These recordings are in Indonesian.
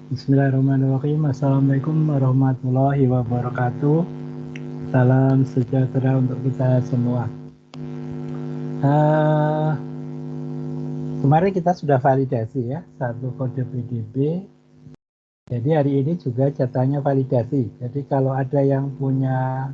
Bismillahirrahmanirrahim. Assalamualaikum warahmatullahi wabarakatuh. Salam sejahtera untuk kita semua. Kemarin kita sudah validasi ya, satu kode PDB. Jadi hari ini juga jatahnya validasi. Jadi kalau ada yang punya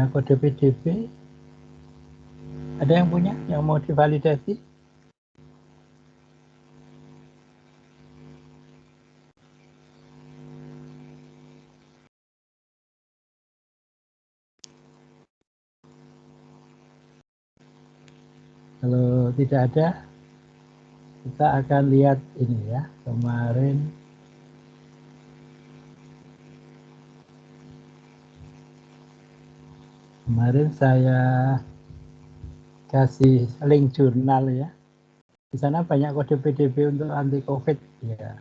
kode PDB, ada yang punya yang mau divalidasi? Kalau tidak ada, kita akan lihat ini ya. Kemarin saya kasih link jurnal ya. Di sana banyak kode PDB untuk anti COVID ya.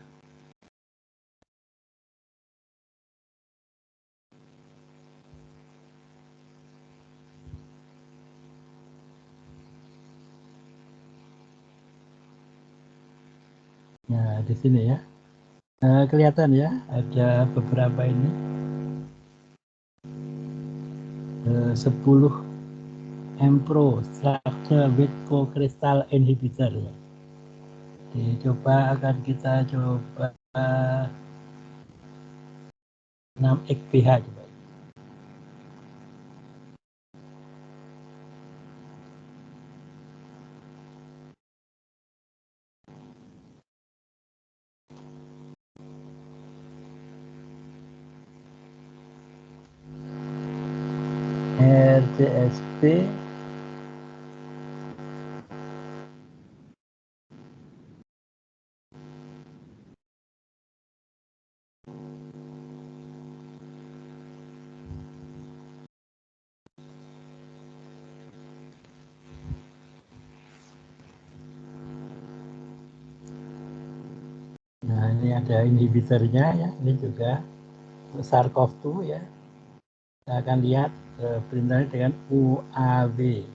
Nah, di sini ya. Kelihatan ya, ada beberapa ini. 10 Mpro structure with co-crystal inhibitor ya. Coba akan kita coba 6xPH coba. RCSP Nah, ini ada inhibitornya ya, ini juga SARS-CoV-2 ya. Kita akan lihat perintahnya dengan UAV.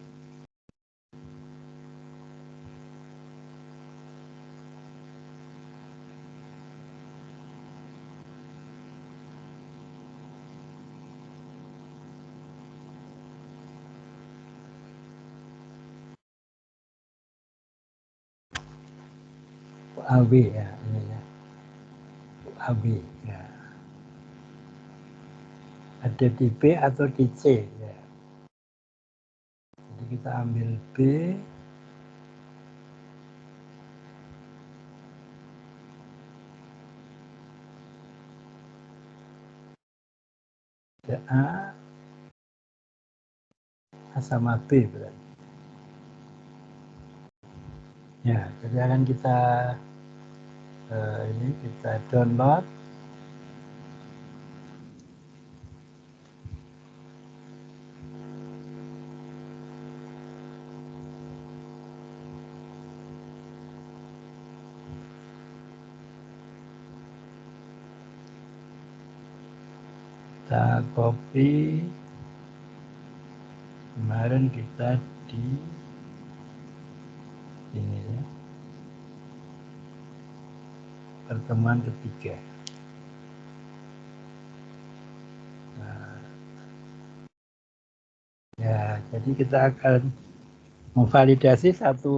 UAV ya, ini ya. UAV ya. Ada di B atau di C ya. Jadi kita ambil B, ada A sama B berarti. Ya, jadi akan kita ini kita download. Kita copy. Kemarin kita di ini ya, pertemuan ketiga. Nah, ya, jadi kita akan memvalidasi satu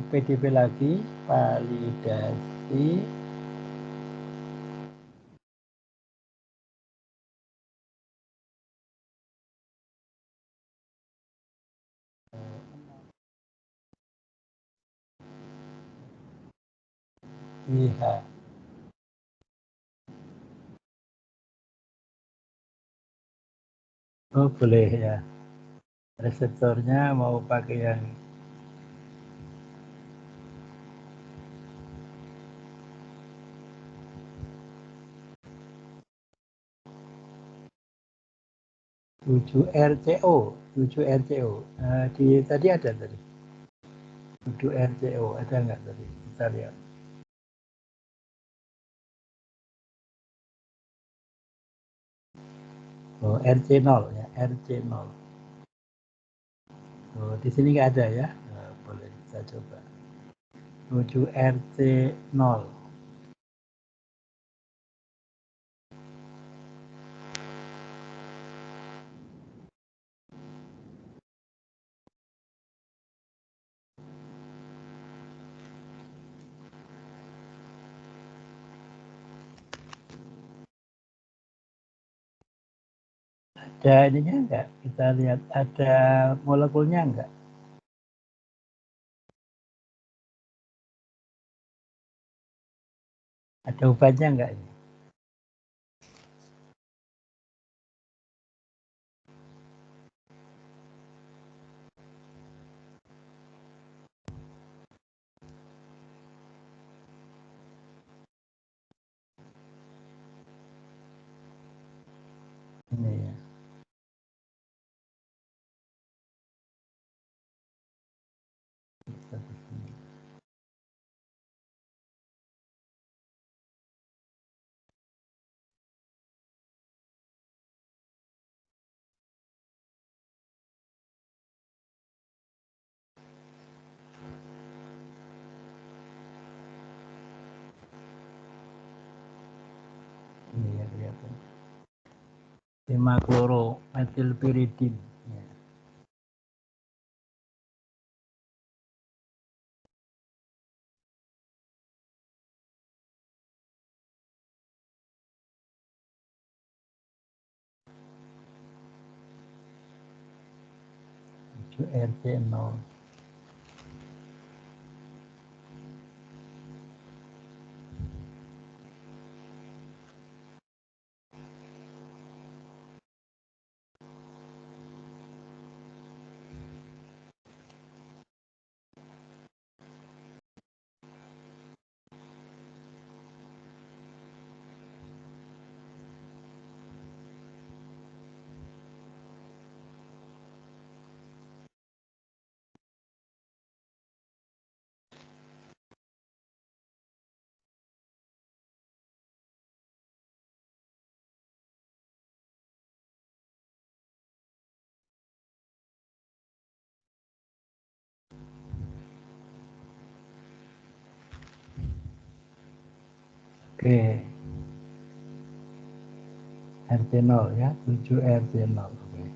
PDB lagi, validasi IH. Oh boleh ya, reseptornya mau pakai yang 7RCO, 7RCO. Tadi ada tadi. 7RCO ada nggak tadi? Kita lihat. Oh, RC0 ya, RC0. Oh, di sini nggak ada ya. Nah, boleh kita coba. Tuju RC0. Ada ininya enggak? Kita lihat ada molekulnya enggak? Ada obatnya enggak ini? Ini ya. Ini ya kelihatan. 5-klorometilpiridin. Ya. Itu RC0. Oke. RC0 ya, 7 RC0. Oke.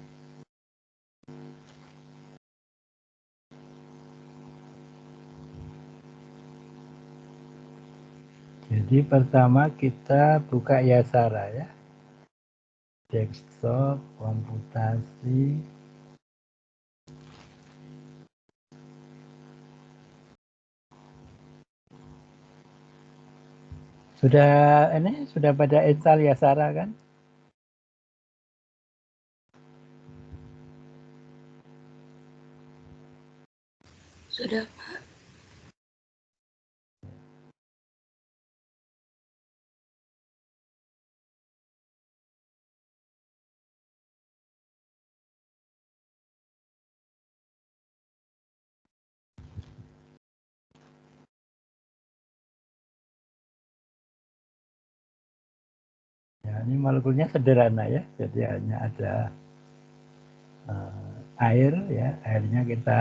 Jadi pertama kita buka Yasara ya. Desktop, komputasi. Sudah pada install Yasara kan? Sudah. Ya, ini molekulnya sederhana ya, jadi hanya ada air ya, airnya kita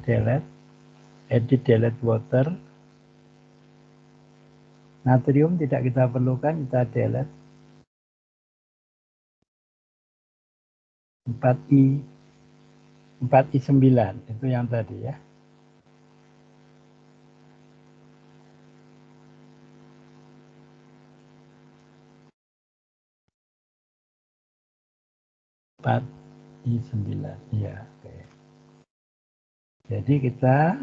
delete, edit delete water. Natrium tidak kita perlukan, kita delete. 4I 4I9 itu yang tadi ya. I9 ya. Oke. Jadi kita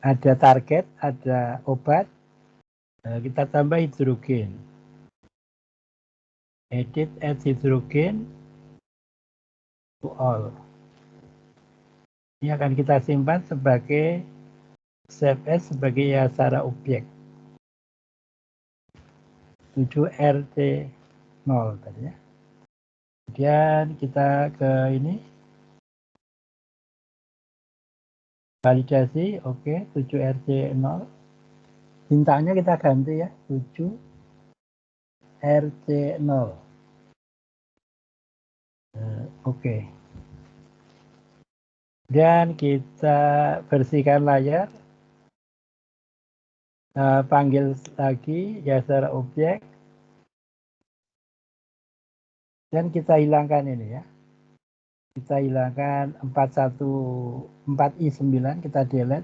ada target, ada obat, kita tambah hidrogen. Edit add hidrogen to all. Ini akan kita simpan sebagai save as sebagai Yasara objek. 7 RT 0 tadi ya. Kemudian kita ke ini, Validasi, oke, 7RC0. Bintangnya kita ganti ya, 7RC0. Oke. Dan kita bersihkan layar. Panggil lagi Yasara objek. Dan kita hilangkan ini ya. Kita hilangkan 4I9, kita delete.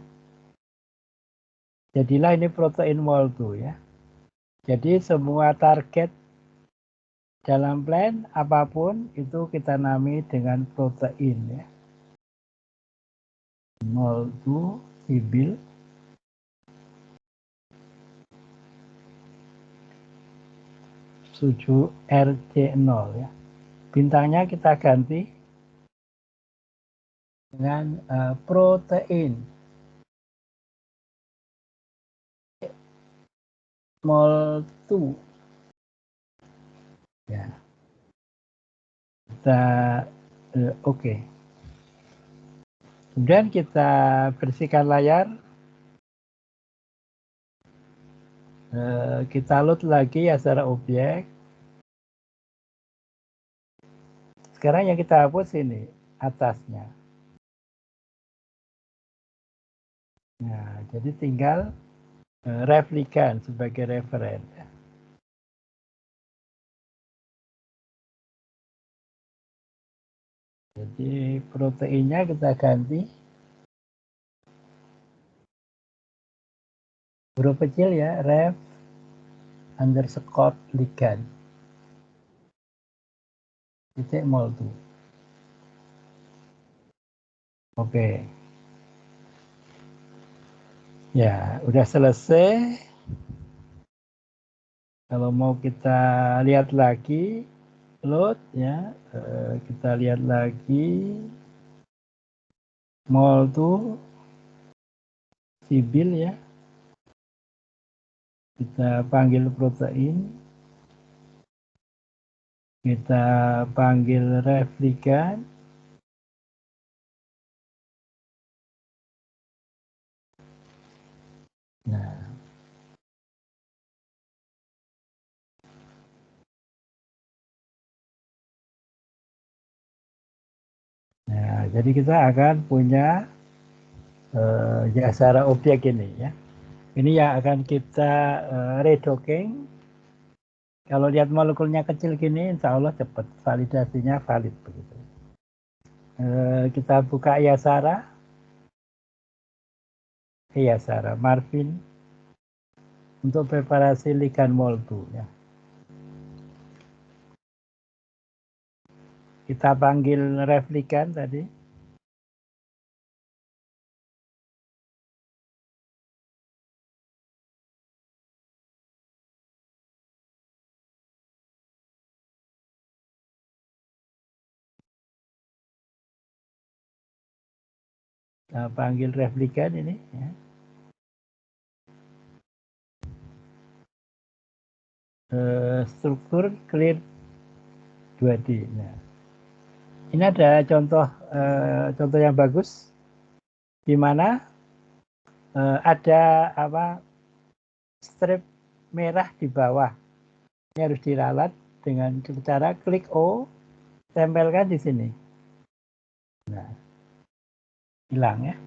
Jadilah ini protein mol2 ya. Jadi semua target dalam plan apapun itu kita namai dengan protein ya. Mol2 sibil. Suju RC0 ya. Bintangnya kita ganti dengan protein mol2 ya. Kita oke. Kemudian kita bersihkan layar. Kita load lagi Yasara objek. Sekarang yang kita hapus ini atasnya. Nah, jadi tinggal replikan sebagai referen. Jadi proteinnya kita ganti huruf kecil ya, ref underscore ligand. Titik mol2. Oke. Ya, udah selesai. Kalau mau kita lihat lagi, load ya, kita lihat lagi mol2 sibil ya. Kita panggil protein. Kita panggil replikan. Nah. Nah, jadi kita akan punya Yasara objek ini ya. Ini yang akan kita redocking. Kalau lihat molekulnya kecil gini, insya Allah cepat, validasinya valid begitu. Kita buka Yasara. Yasara Marvin untuk preparasi ligand mol2 ya. Kita panggil replikan tadi. Kita panggil replikan ini ya. Struktur clear 2D. Nah, ini ada contoh yang bagus di mana ada strip merah di bawah. Ini harus diralat dengan cara klik O, tempelkan di sini. Nah, hilang ya.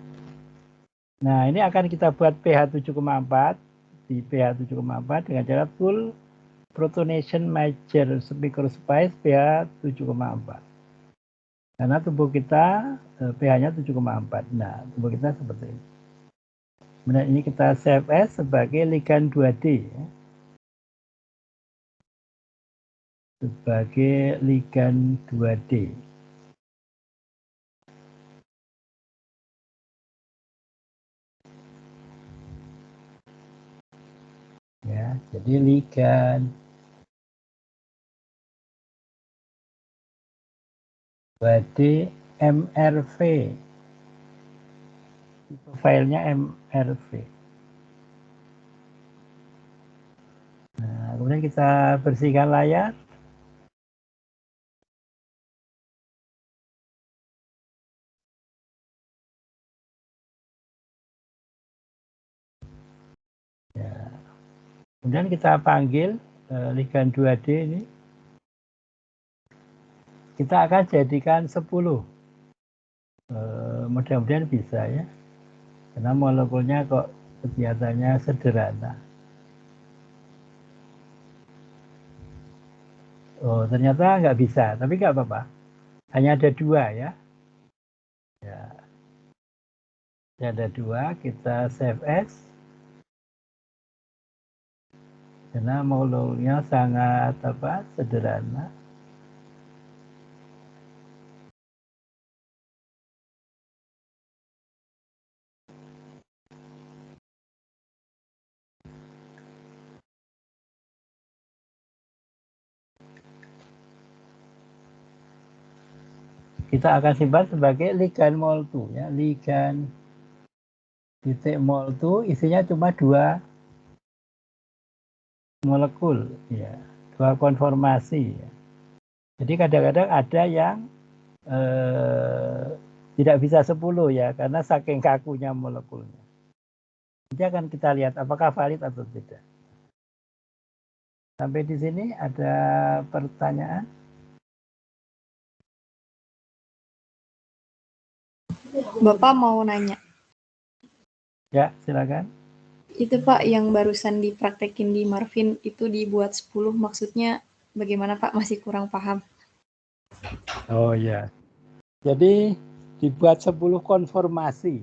Nah, ini akan kita buat pH 7,4 di pH 7,4 dengan cara tool protonation major microspice pH 7,4. Karena tubuh kita pH-nya 7,4. Nah, tubuh kita seperti ini. Kemudian ini kita save as sebagai ligand 2D ya. Sebagai ligand 2D. Ya, jadi ligand 2D MRV. Itu filenya MRV. Nah, kemudian kita bersihkan layar. Kemudian kita panggil ligand 2D ini. Kita akan jadikan 10. Mudah-mudahan bisa ya. Karena molekulnya kok kegiatannya sederhana. Oh, ternyata nggak bisa, tapi nggak apa-apa. Hanya ada 2 ya. Ya. Ada 2, kita save as. Karena molekulnya sangat sederhana. Kita akan simpan sebagai ligand mol2 ya. Ligand titik mol2 isinya cuma 2 molekul ya. 2 konformasi ya. Jadi kadang-kadang ada yang tidak bisa 10 ya, karena saking kakunya molekulnya. Nanti akan kita lihat apakah valid atau tidak. Sampai di sini ada pertanyaan? Bapak mau nanya. Ya, silakan. Itu Pak yang barusan dipraktekin di Marvin itu dibuat 10, maksudnya bagaimana Pak? Masih kurang paham. Oh ya. Jadi dibuat 10 konformasi.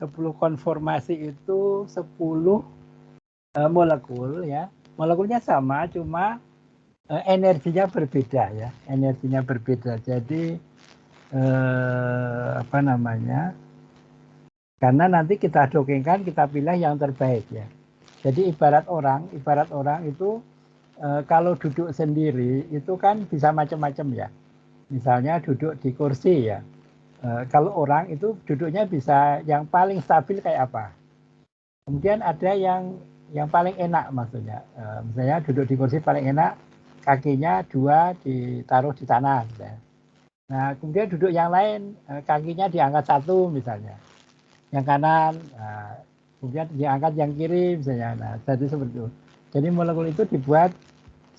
10 konformasi itu 10 molekul ya. Molekulnya sama, cuma energinya berbeda ya. Energinya berbeda. Jadi karena nanti kita dongengkan, kita pilih yang terbaik ya. Jadi ibarat orang itu kalau duduk sendiri itu kan bisa macam-macam ya. Misalnya duduk di kursi ya. Kalau orang itu duduknya bisa yang paling stabil kayak apa. Kemudian ada yang paling enak maksudnya. Misalnya duduk di kursi paling enak, kakinya 2 ditaruh di tanah. Misalnya. Nah, kemudian duduk yang lain, kakinya diangkat 1 misalnya. Yang kanan, kemudian diangkat yang kiri misalnya. Nah, jadi seperti itu. Jadi molekul itu dibuat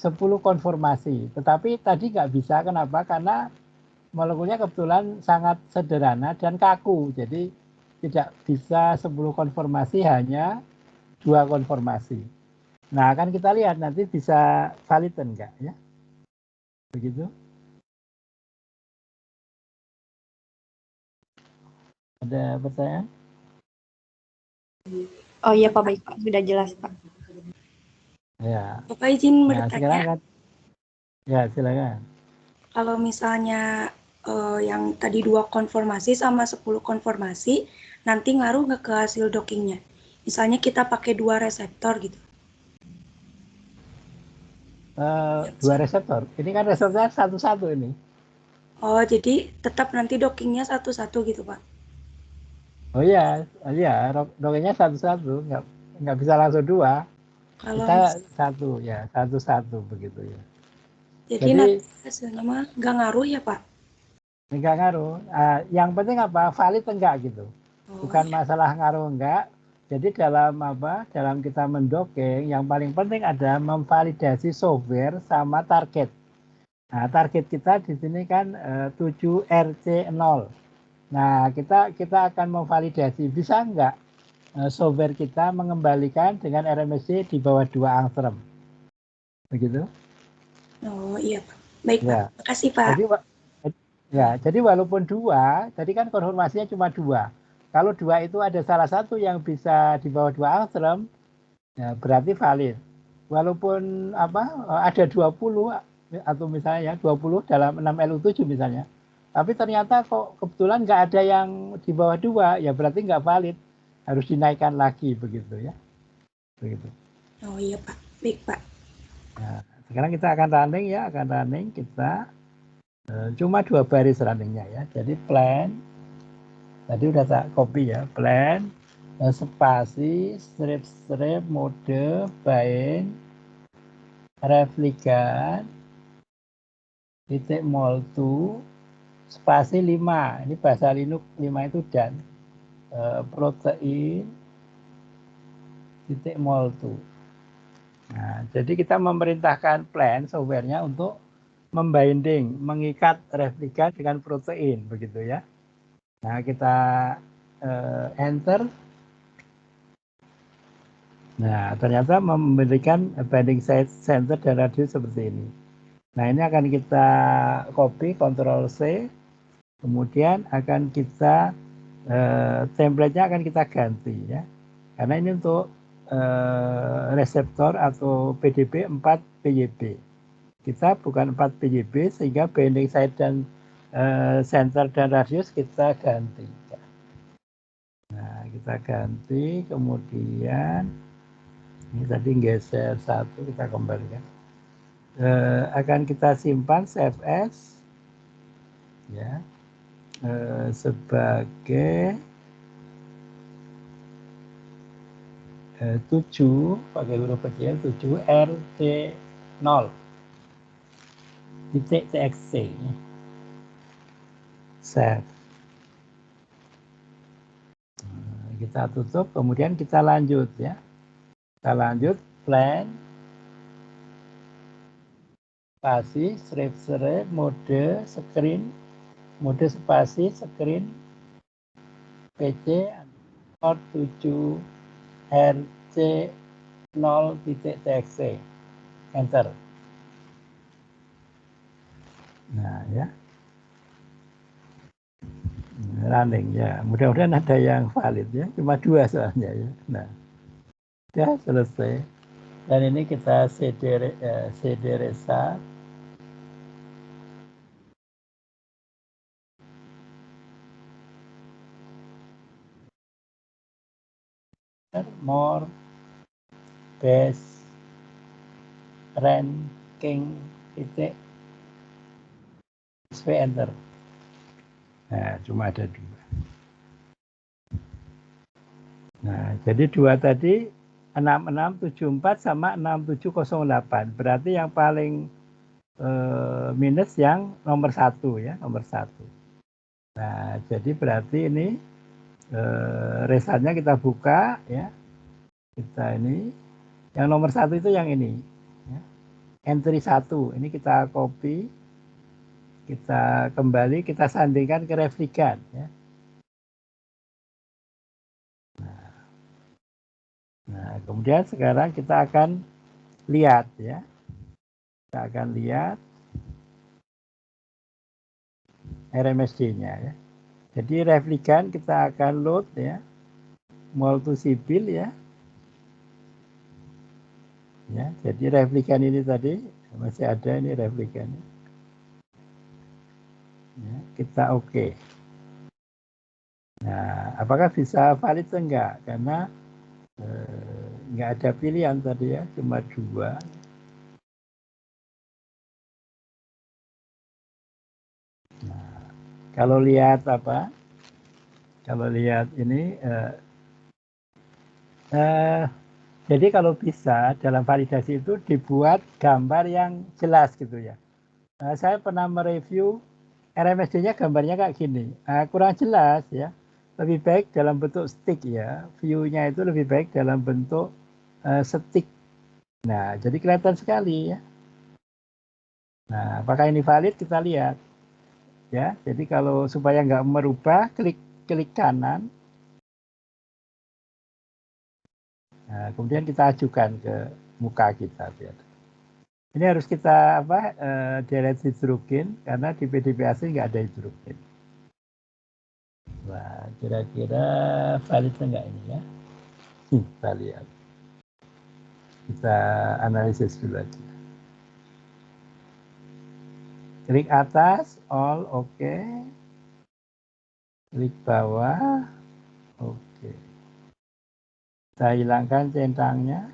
10 konformasi. Tetapi tadi nggak bisa, kenapa? Karena molekulnya kebetulan sangat sederhana dan kaku. Jadi tidak bisa 10 konformasi, hanya 2 konformasi. Nah, akan kita lihat nanti bisa valid enggak ya. Begitu. Ada pertanyaan? Oh iya Pak, baik Pak. Sudah jelas Pak. Ya. Bapak izin Nah, sekarang bertanya. kan, ya silakan. Kalau misalnya yang tadi 2 konformasi sama 10 konformasi, nanti ngaruh nggak ke hasil dockingnya? Misalnya kita pakai 2 reseptor gitu. 2 reseptor. Ini kan reseptornya satu-satu ini. Oh, jadi tetap nanti dockingnya satu-satu gitu, Pak? Oh iya, dongengnya satu-satu, nggak bisa langsung 2. Kalau Kita satu ya, satu-satu begitu ya. jadi Jadi nanti hasilnya mah nggak ngaruh ya, Pak? nggak ngaruh. Yang penting apa? Valid enggak gitu. Oh, Bukan iya. masalah ngaruh enggak. Jadi dalam kita mendongeng, yang paling penting ada memvalidasi software sama target. Nah, target kita di sini kan 7RC0. Nah, kita akan memvalidasi bisa enggak software kita mengembalikan dengan RMSE di bawah 2 angstrom. Begitu? Oh, iya, Pak. Baik, Pak. Ya. Makasih, Pak. Jadi walaupun 2, tadi kan konfirmasinya cuma 2. Kalau 2 itu ada salah satu yang bisa di bawah 2 angstrom, ya berarti valid. Walaupun ada 20 atau misalnya 20 dalam 6LU7 misalnya. Tapi ternyata kok kebetulan nggak ada yang di bawah 2, ya berarti nggak valid. Harus dinaikkan lagi begitu ya. Begitu. Oh, iya, Pak. Baik, Pak. Nah, sekarang kita akan running kita cuma 2 baris runningnya ya. Jadi plan tadi udah tak copy ya, plan spasi strip mode bind replikan titik mol2 spasi 5. Ini bahasa Linux 5 itu dan protein titik mol2. Nah, jadi kita memerintahkan plan softwarenya untuk membinding, mengikat replika dengan protein, begitu ya. Nah, kita enter. Nah, ternyata memberikan binding site center dan radius seperti ini. Nah, ini akan kita copy, Ctrl C, kemudian akan kita template-nya akan kita ganti ya. Karena ini untuk reseptor atau PDB 4 PYB. Kita bukan 4 PYB sehingga binding site dan center dan radius kita ganti. Nah, kita ganti, kemudian ini tadi geser satu, kita kembalikan. Akan kita simpan save as ya sebagai 7 pakai huruf kecil 7 RC0 titik txt save. Kita tutup, kemudian kita lanjut ya. Kita lanjut plan spasi strip mode screen mode spasi screen PC 7 RC0.txt enter. Nah ya, running ya, mudah-mudahan ada yang valid ya, cuma 2 soalnya ya. Nah, sudah selesai. Dan ini kita CD restart. More base ranking titik enter. Nah, cuma ada 2. Nah, jadi 2 tadi 6674 sama 6708. Berarti yang paling minus yang nomor 1 ya, nomor 1. Nah, jadi berarti ini resultnya kita buka ya. Kita ini yang nomor 1 itu yang ini ya. Entry 1 ini kita copy, kita kembali, kita sandingkan ke replikan ya. Nah, kemudian sekarang kita akan lihat ya. Kita akan lihat RMSD-nya ya. Jadi replikan kita akan load ya. Multisibil ya. Ya, jadi replikan ini tadi masih ada ini replikannya. Ya, kita oke. Nah, apakah bisa valid atau enggak? Karena enggak ada pilihan tadi ya, cuma 2. Nah, kalau lihat apa? Kalau lihat ini jadi kalau bisa dalam validasi itu dibuat gambar yang jelas gitu ya. Nah, saya pernah mereview RMSD-nya gambarnya kayak gini, kurang jelas ya. Lebih baik dalam bentuk stick ya, view-nya itu lebih baik dalam bentuk stick. Nah, jadi kelihatan sekali ya. Nah, apakah ini valid kita lihat ya. Jadi kalau supaya nggak merubah, klik kanan. Nah, kemudian kita ajukan ke muka kita biar. Ini harus kita delete hidrogen karena di PDB asli nggak ada hidrogen. Wah, kira-kira valid enggak ini ya? Kita lihat. Kita analisis dulu aja. Klik atas, all oke. Klik bawah, oke. Kita hilangkan centangnya.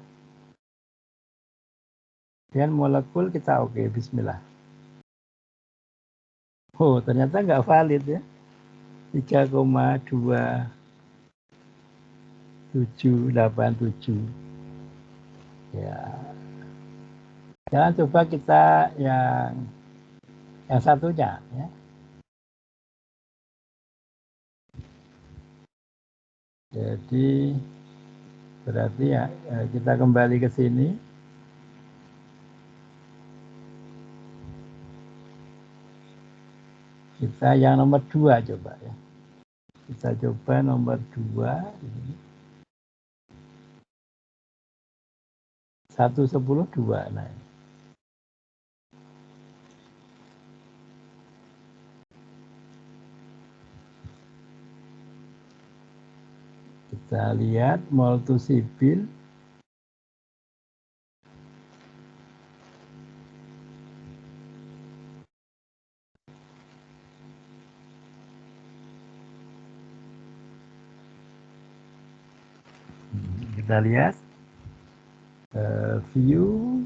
Dan molekul kita oke, bismillah. Oh, ternyata nggak valid ya. 3,2787. Ya. Jangan coba kita yang satunya ya. Jadi berarti ya kita kembali ke sini. Kita yang nomor 2 coba ya. Kita coba nomor 2. 1, 10, 2. Nah, kita lihat multisibil. Kita lihat view.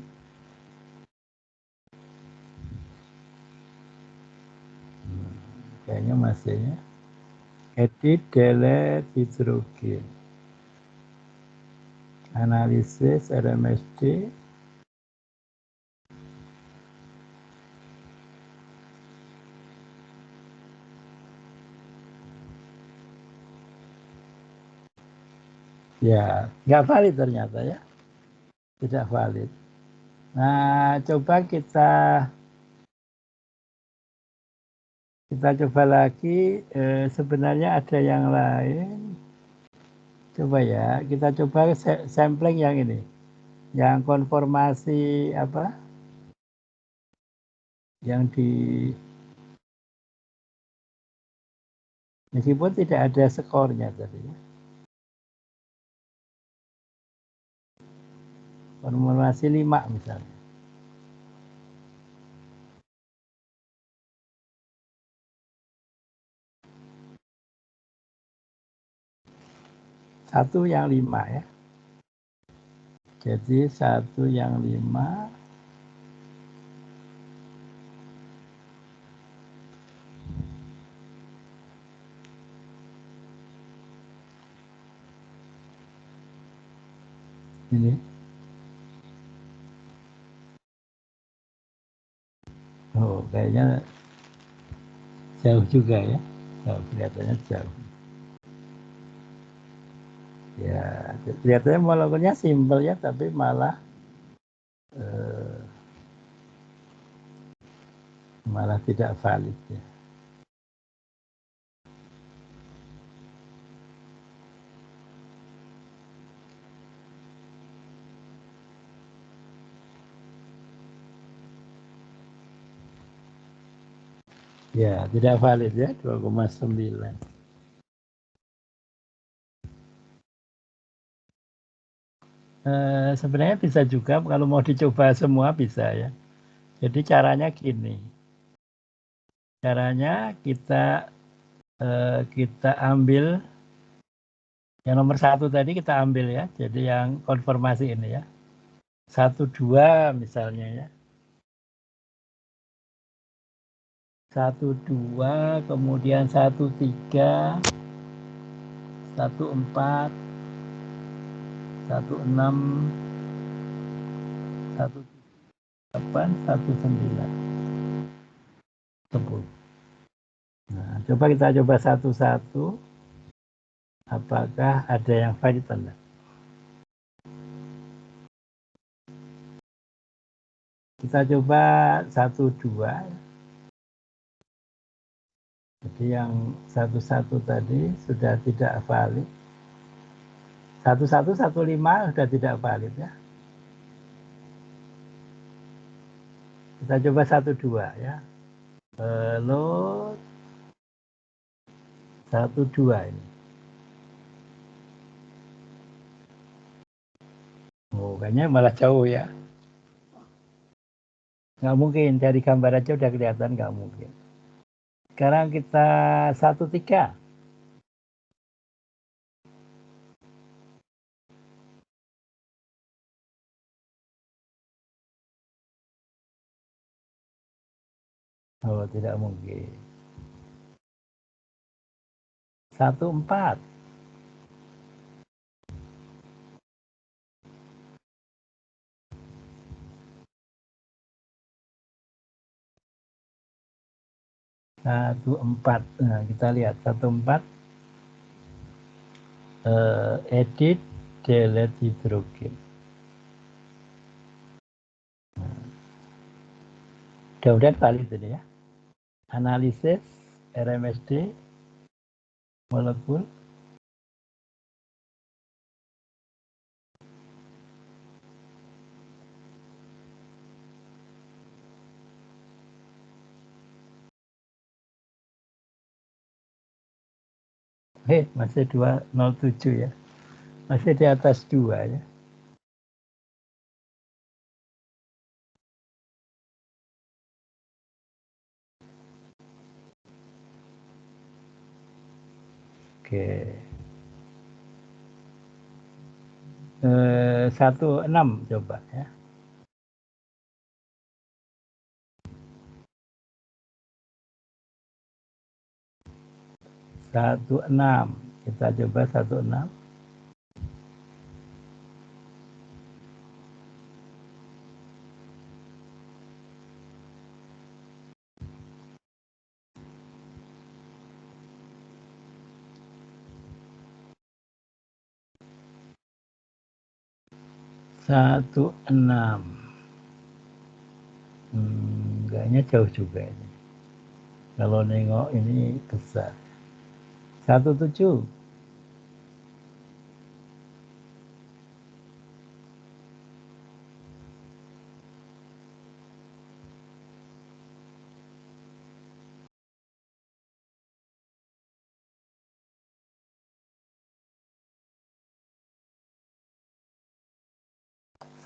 Kayaknya masih ya. Edit, delete, hidrogen. Analisis, RMSD. Ya, nggak valid ternyata ya. Tidak valid. Nah, coba kita coba lagi. Sebenarnya ada yang lain. Coba ya, kita coba sampling yang ini. Yang konformasi apa? Yang di meskipun tidak ada skornya tadi ya. Konformasi 5 misalnya. Satu yang 5 ya. Jadi 1 yang 5. Ini. Oh, kayaknya jauh juga ya. Oh, kelihatannya jauh. Ya, kelihatannya molekulnya simpel ya, tapi malah tidak valid ya. Ya, tidak valid ya, 2,9. Sebenarnya bisa juga kalau mau dicoba semua bisa ya. Jadi caranya gini. Caranya kita ambil yang nomor 1 tadi kita ambil ya. Jadi yang konfirmasi ini ya. 1, 2 misalnya ya. 1, 2, kemudian 1, 3, 1, 4, 1, 6, 1, 8, 1, 9, 10. Nah, coba kita coba satu-satu. Apakah ada yang valid atau enggak? Kita coba 1, 2. Jadi yang 1, 1 tadi sudah tidak valid. 1, 1, 1, 5 sudah tidak valid ya. Kita coba 1, 2 ya. Load 1, 2 ini. Oh, kayaknya malah jauh ya. Nggak mungkin, dari gambar aja udah kelihatan nggak mungkin. Sekarang kita 1, 3. Oh, tidak mungkin. 1, 4. 1, 4. Nah, kita lihat 1, 4. Edit, delete hidrogen. Mudah-mudahan valid ini ya. Analisis, RMSD molekul. Masih 207 ya. Masih di atas 2 ya. Oke. 16 coba ya. 16. Kita coba 16. Kayaknya jauh juga ini. Kalau nengok ini besar. 17.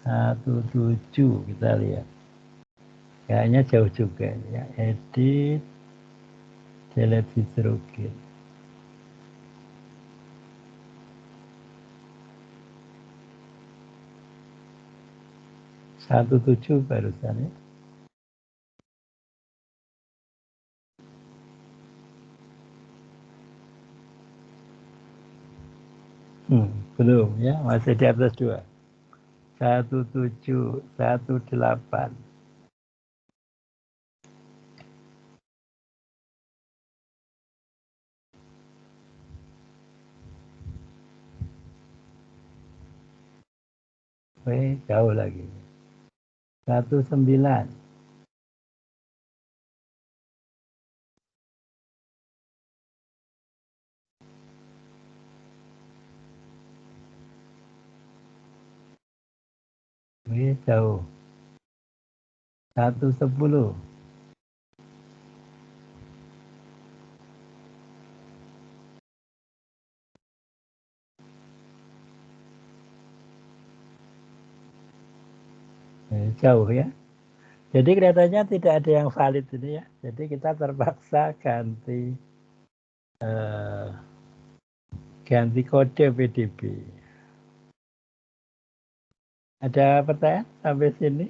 Satu tujuh kita lihat. Kayaknya jauh juga ya. Edit, delete hidrogen. 17 barusan ya. Belum ya, masih di atas 2. 17, 18. Jauh lagi. 19. Jauh. 110. Jauh ya. Jadi kelihatannya tidak ada yang valid ini ya. Jadi kita terpaksa ganti kode PDB. Ada pertanyaan sampai sini?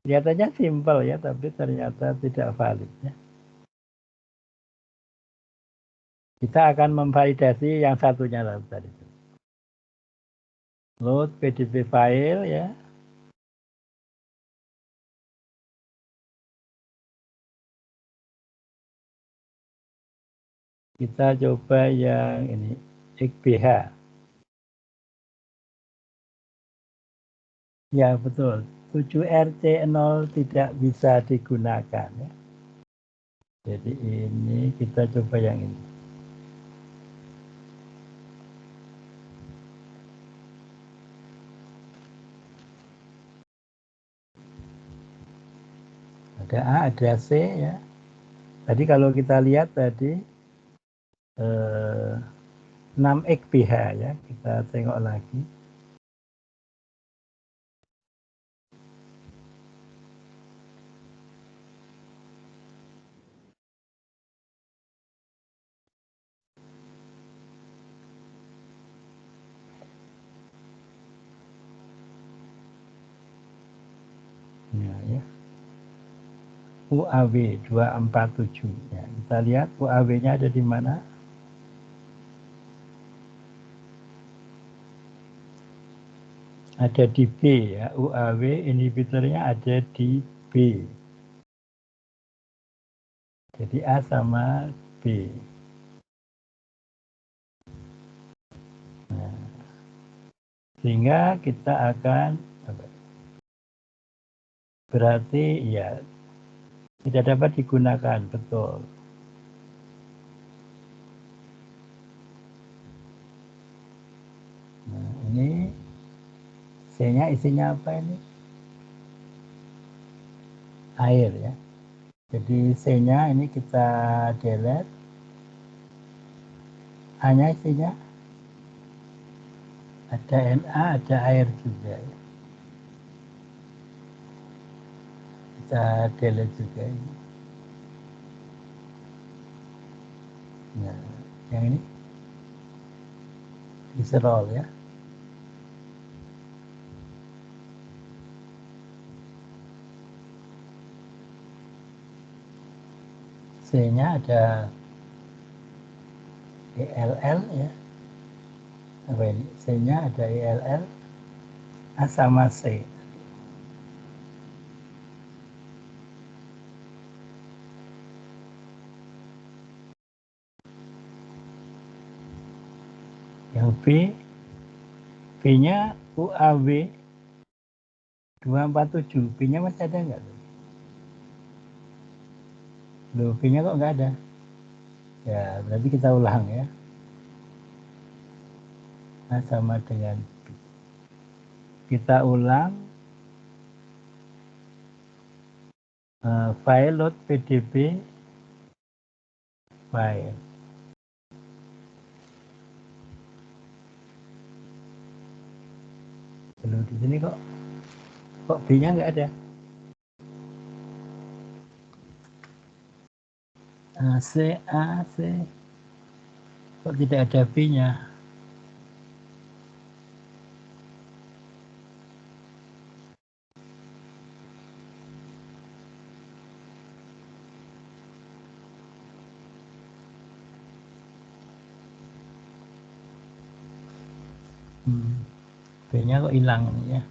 Kelihatannya simpel ya, tapi ternyata tidak valid ya. Kita akan memvalidasi yang satunya tadi. Load PDB file ya. Kita coba yang ini, XBH. Ya betul, 7RC0 tidak bisa digunakan ya. Jadi ini kita coba yang ini. Ada A, ada C ya. Tadi kalau kita lihat tadi 6 XBH ya, kita tengok lagi. Nah, ya. UAW 247 ya. Kita lihat UAW-nya ada di mana? Ada di B ya, UAW inhibitornya ada di B. Jadi A sama B. Nah, sehingga kita akan berarti ya tidak dapat digunakan, betul. ini C-nya isinya apa ini? Air ya. Jadi C-nya ini kita delete. A-nya isinya ada Na, ada air juga ya. Kita delete juga ini. Nah, yang ini glycerol ya. C-nya ada ELL ya. Apa ini? C-nya ada ELL, A sama C. Yang B, B-nya UAW 247. B-nya masih ada nggak? Loh, B-nya kok nggak ada? Ya, berarti kita ulang ya. A sama dengan B. Kita ulang file load pdb file. Lalu di sini kok B-nya nggak ada? C, kok tidak ada B-nya? B-nya kok hilang ini ya?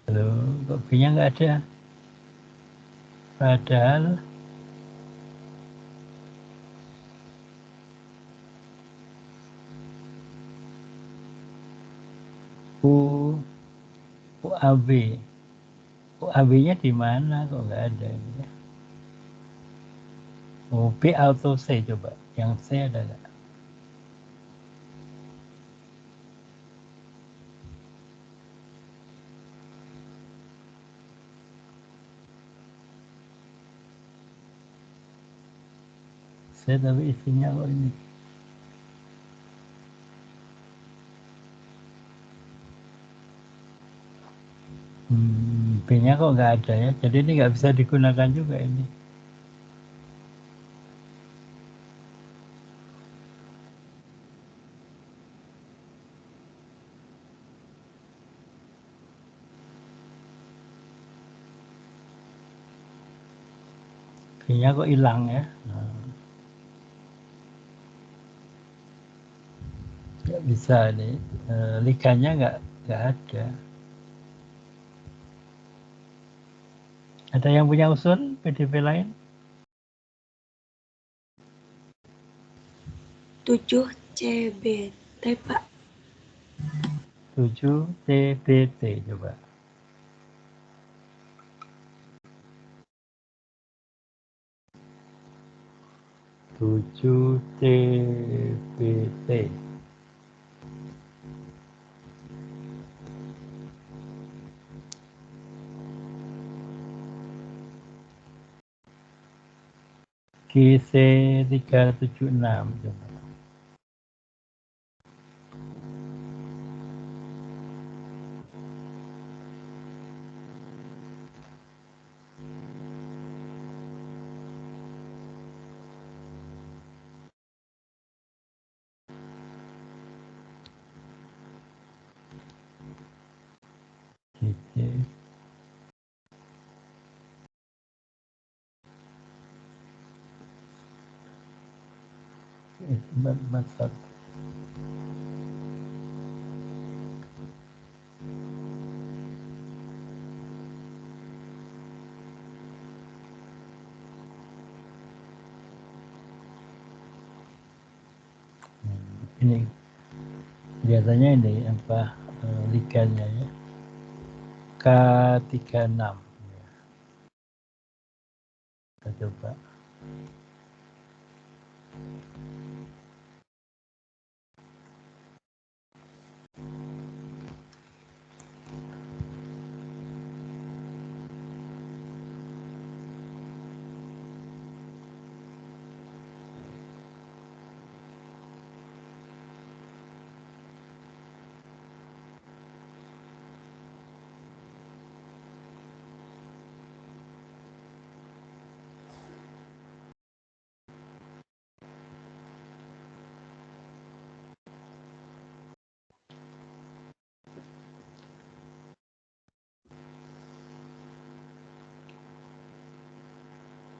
Halo, kok B-nya nggak ada? Padahal UAB-nya di mana kok nggak ada ini ya? Oh, B auto C coba. Yang C ada nggak? C tapi isinya kok ini. B-nya kok nggak ada ya? Jadi ini nggak bisa digunakan juga ini. B-nya kok hilang ya? Nggak bisa nih, liganya nggak ada. Ada yang punya usul PDB lain? 7 CBT, Pak. 7 TBT coba. 7 TBT. GC 376 coba. GC. Masak. Ini biasanya ini apa liganya ya, K36 kita coba.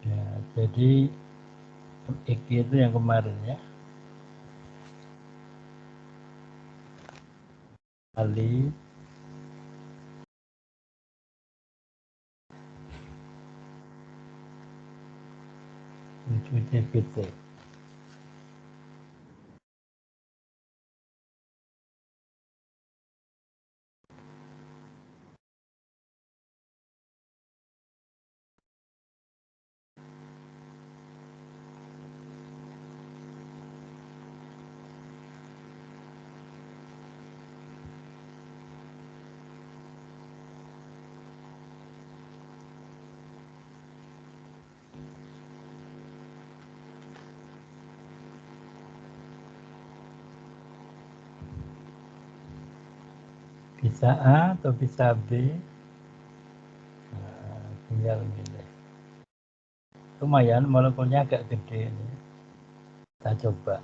Ya, jadi iki itu yang kemarin ya. Kali 7 CVT. Bisa A atau bisa B. Nah, tinggal milih. Lumayan molekulnya agak gede ini. Kita coba.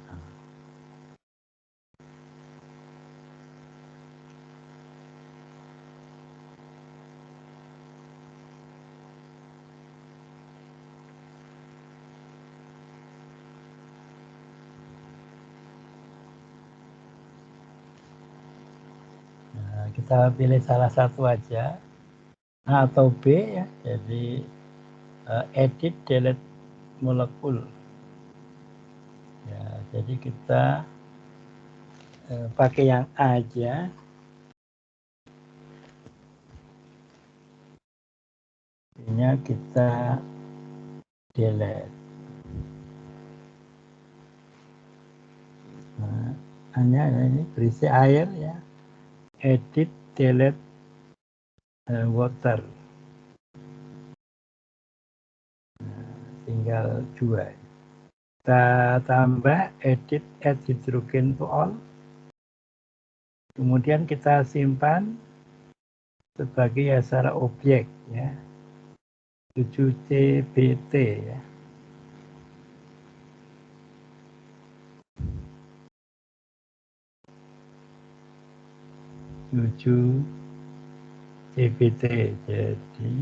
Nah, kita pilih salah satu aja, A atau B ya. Jadi edit delete molekul. Ya, jadi kita pakai yang A aja. Ini kita delete. Nah, hanya ini berisi air ya. Edit delete water. Nah, tinggal 2. Kita tambah edit add hydrogen to all. Kemudian kita simpan sebagai secara objek ya. 7 CBT ya. 7 CBT. Jadi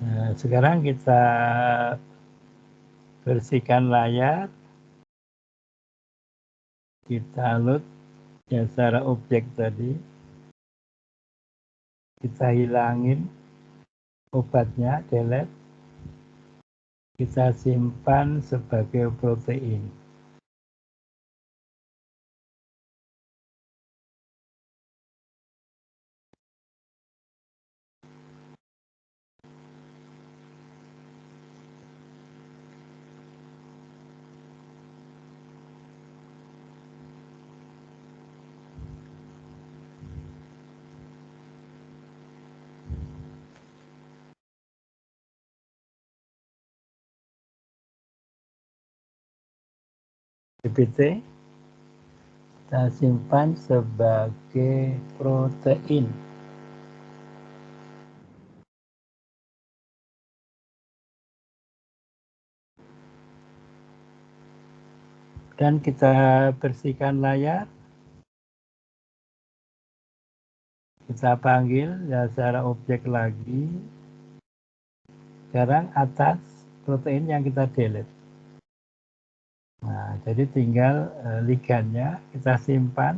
nah, sekarang kita bersihkan layar, kita load ya secara objek tadi, kita hilangin obatnya, delete, kita simpan sebagai protein. CBT kita simpan sebagai protein. Dan kita bersihkan layar, kita panggil ya secara objek lagi. Sekarang atas protein yang kita delete. Nah, jadi tinggal ligannya kita simpan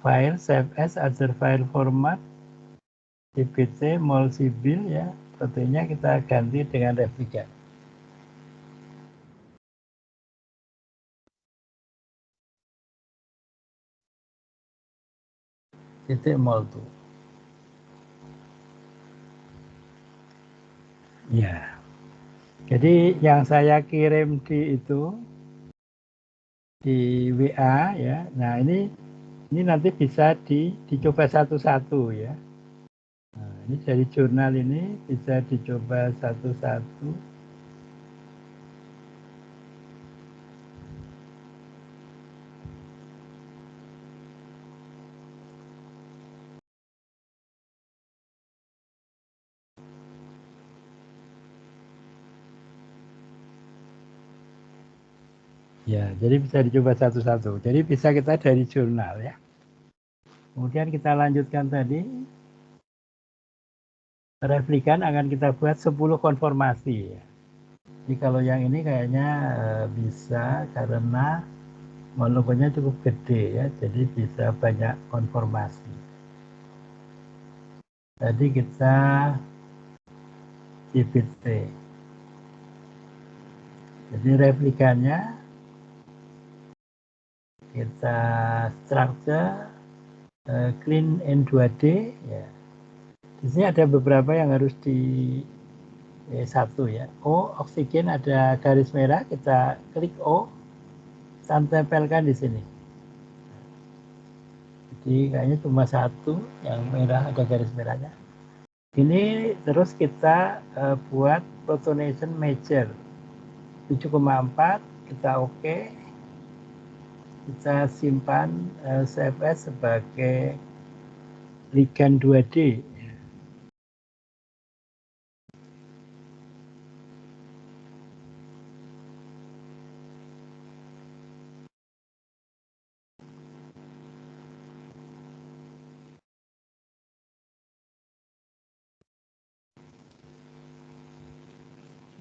file save as other file format dpt mol sibyl ya, proteinnya kita ganti dengan replika. Titik mol tuh. Ya. Jadi yang saya kirim di itu di WA ya. Nah, ini nanti bisa dicoba satu-satu ya. Nah, ini dari jurnal ini bisa dicoba satu-satu. Ya, jadi bisa dicoba satu-satu. Jadi bisa kita dari jurnal ya. Kemudian kita lanjutkan tadi. Replikan akan kita buat 10 konformasi ya. Jadi kalau yang ini kayaknya bisa karena molekulernya cukup gede ya, jadi bisa banyak konformasi. Tadi kita GPT. Jadi replikannya kita structure clean N2D ya. Di sini ada beberapa yang harus di satu ya. O oksigen ada garis merah, kita klik O, tempelkan di sini. Jadi kayaknya cuma satu yang merah, ada garis merahnya. Ini terus kita buat protonation measure 7,4, kita oke. Kita simpan save as sebagai ligand 2D.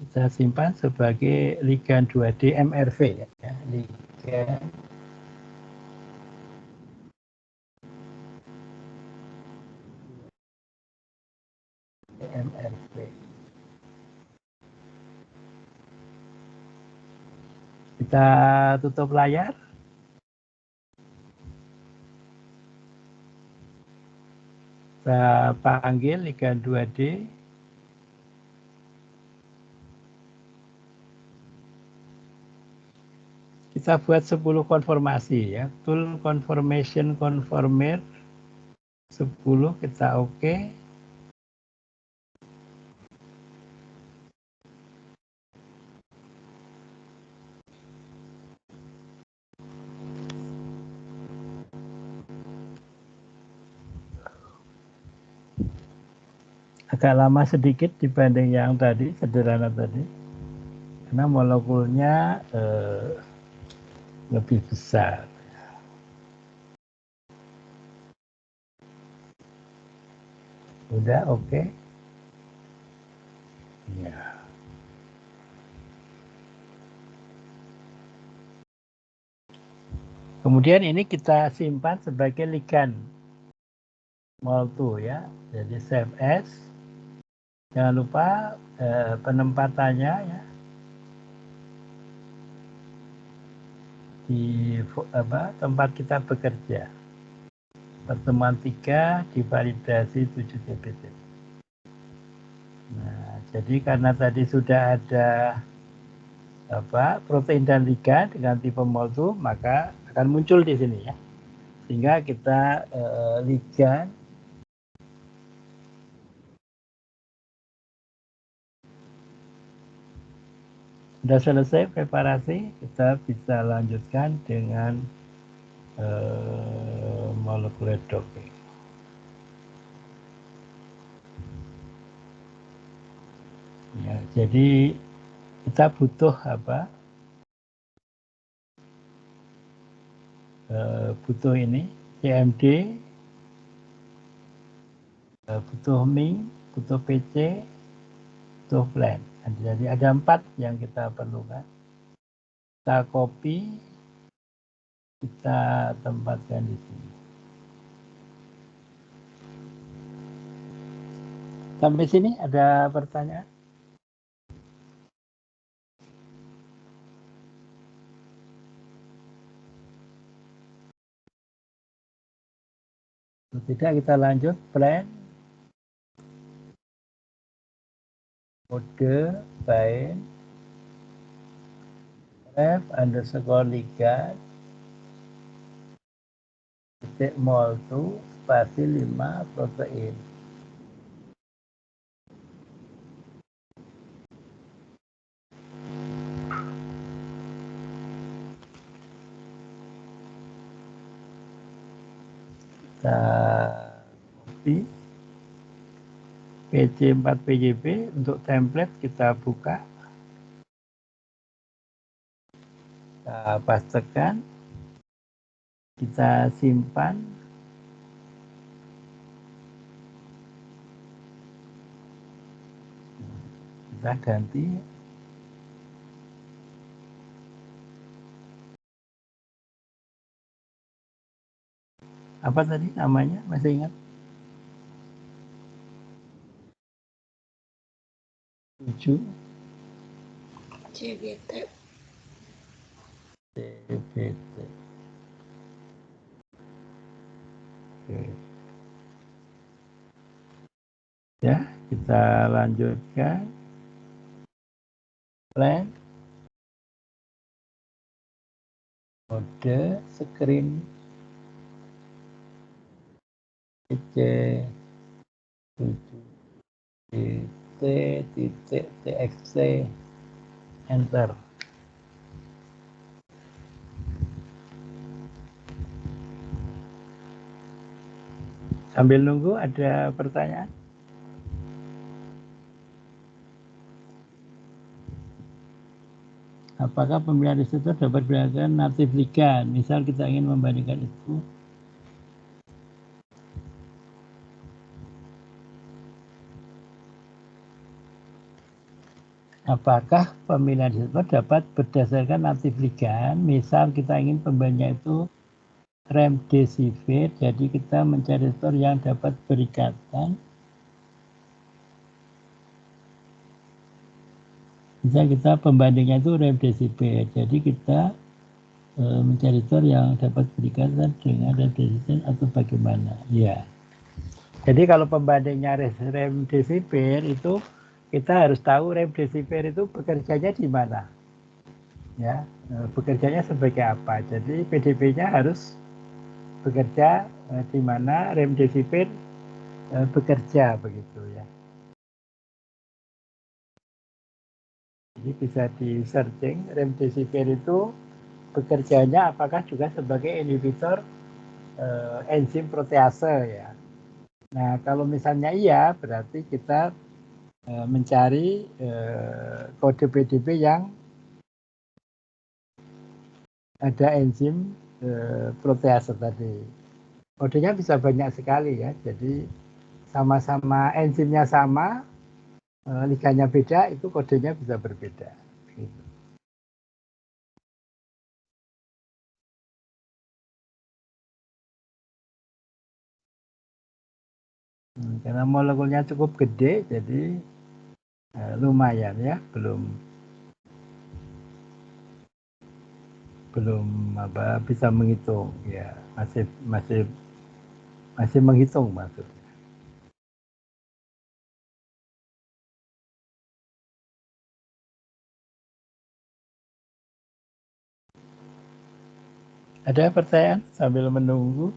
Kita simpan sebagai ligand 2D MRV ya, ligand MRV. Kita tutup layar. Kita panggil ligand 2D. Kita buat 10 konformasi ya. Tool conformation conformer 10 kita oke. Agak lama sedikit dibanding yang tadi, sederhana tadi. Karena molekulnya lebih besar. Udah oke. Ya. Kemudian ini kita simpan sebagai ligand MOL2 ya. Jadi save as. Jangan lupa penempatannya ya. Di tempat kita bekerja. Pertemuan 3 divalidasi 7 TPT. Nah, jadi karena tadi sudah ada protein dan ligand dengan tipe MOL2, maka akan muncul di sini ya. Sehingga kita ligand sudah selesai preparasi, kita bisa lanjutkan dengan molecular docking. Ya, jadi kita butuh butuh ini CMD, butuh MING, butuh PC, butuh plan. Jadi ada 4 yang kita perlukan. Kita copy, kita tempatkan di sini. Sampai sini ada pertanyaan? Kalau tidak kita lanjut plan mode by ref_liga titik mol2 spasi 5 protein. Kita copy PC4PJP untuk template kita buka, kita pastekan, kita simpan, kita ganti apa tadi namanya, masih ingat? 7 CBT. CBT. Oke. Ya, kita lanjutkan plan mode screen txt enter. Sambil nunggu ada pertanyaan? Apakah pemilihan resistor dapat berdasarkan natif liga? Misal kita ingin membandingkan itu. Apakah pemilihan resistor dapat berdasarkan natif liga? Misal kita ingin pembandingnya itu remdesivir, jadi kita mencari resistor yang dapat berikatan. Misal kita pembandingnya itu remdesivir, jadi kita mencari resistor yang dapat berikatan dengan remdesivir atau bagaimana? Ya. Jadi kalau pembandingnya remdesivir itu kita harus tahu remdesivir itu bekerjanya di mana, ya, bekerjanya sebagai apa. Jadi PDB-nya harus bekerja di mana remdesivir bekerja, begitu ya. Jadi bisa di searching remdesivir itu bekerjanya apakah juga sebagai inhibitor enzim protease ya. Nah kalau misalnya iya, berarti kita mencari kode PDB yang ada enzim protease tadi. Kodenya bisa banyak sekali ya. Jadi sama-sama enzimnya sama, liganya beda, itu kodenya bisa berbeda. Gitu. Karena molekulnya cukup gede, jadi lumayan ya, belum bisa menghitung ya, masih menghitung maksudnya. Ada pertanyaan sambil menunggu?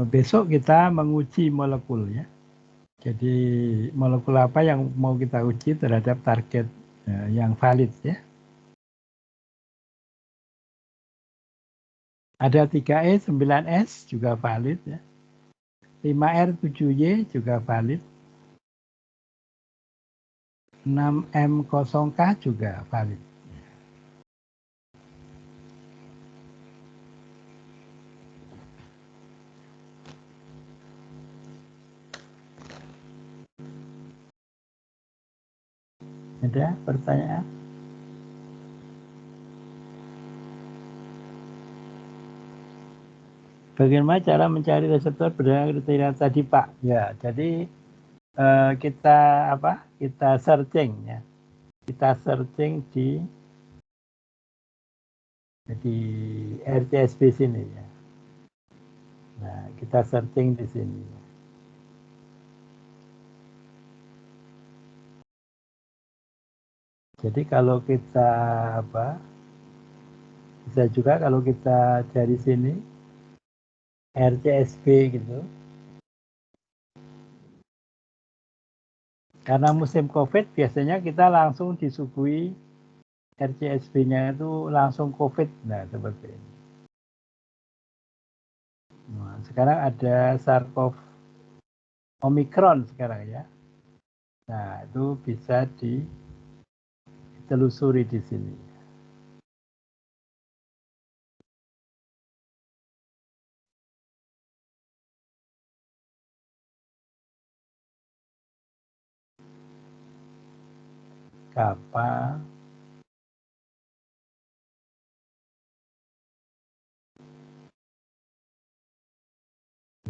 Besok kita menguji molekul ya. Jadi molekul apa yang mau kita uji terhadap target yang valid ya. Ada 3E, 9S juga valid ya. 5R, 7Y juga valid. 6M0K juga valid. Ada pertanyaan? Bagaimana cara mencari reseptor berdasarkan kriteria tadi, Pak? Ya, jadi kita searching ya. Kita searching di RCSB sini ya. Nah, kita searching di sini. Jadi kalau kita bisa juga kalau kita dari sini RCSB gitu. Karena musim COVID biasanya kita langsung disuguhi RCSB-nya itu langsung COVID. Nah, seperti ini. Nah, sekarang ada SARS-CoV Omicron sekarang ya. Nah, itu bisa ditelusuri di sini. Kappa,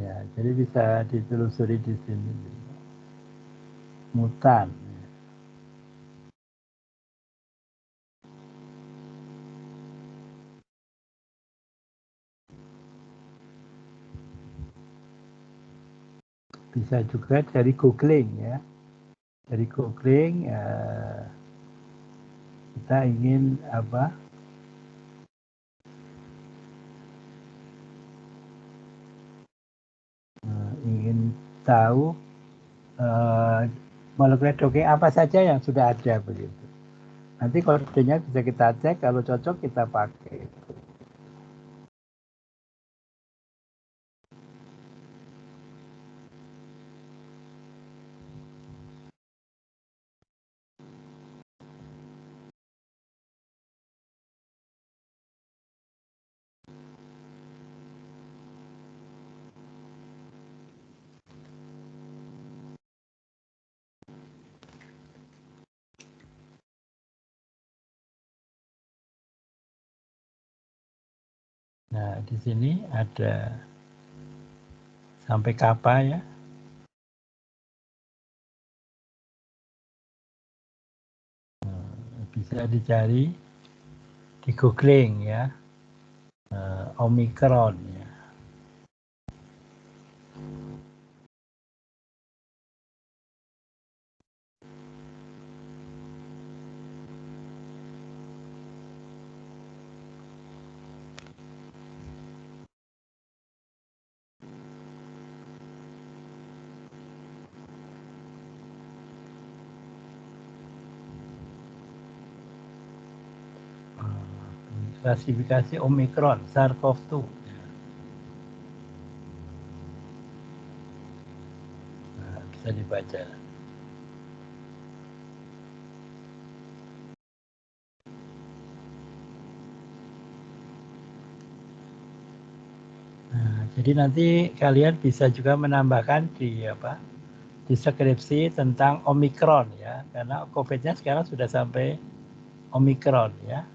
ya, jadi bisa ditelusuri di sini. Mutan. Bisa juga dari googling ya. Dari googling kita ingin ingin tahu molekuler doping apa saja yang sudah ada begitu. Nanti kodenya bisa kita cek, kalau cocok kita pakai. Nah, di sini ada sampai kappa ya. Bisa dicari di googling ya. Omicron ya. Klasifikasi Omicron, SARS-CoV-2. Nah, bisa dibaca. Nah, jadi nanti kalian bisa juga menambahkan di deskripsi tentang Omicron ya, karena COVID-nya sekarang sudah sampai Omicron ya.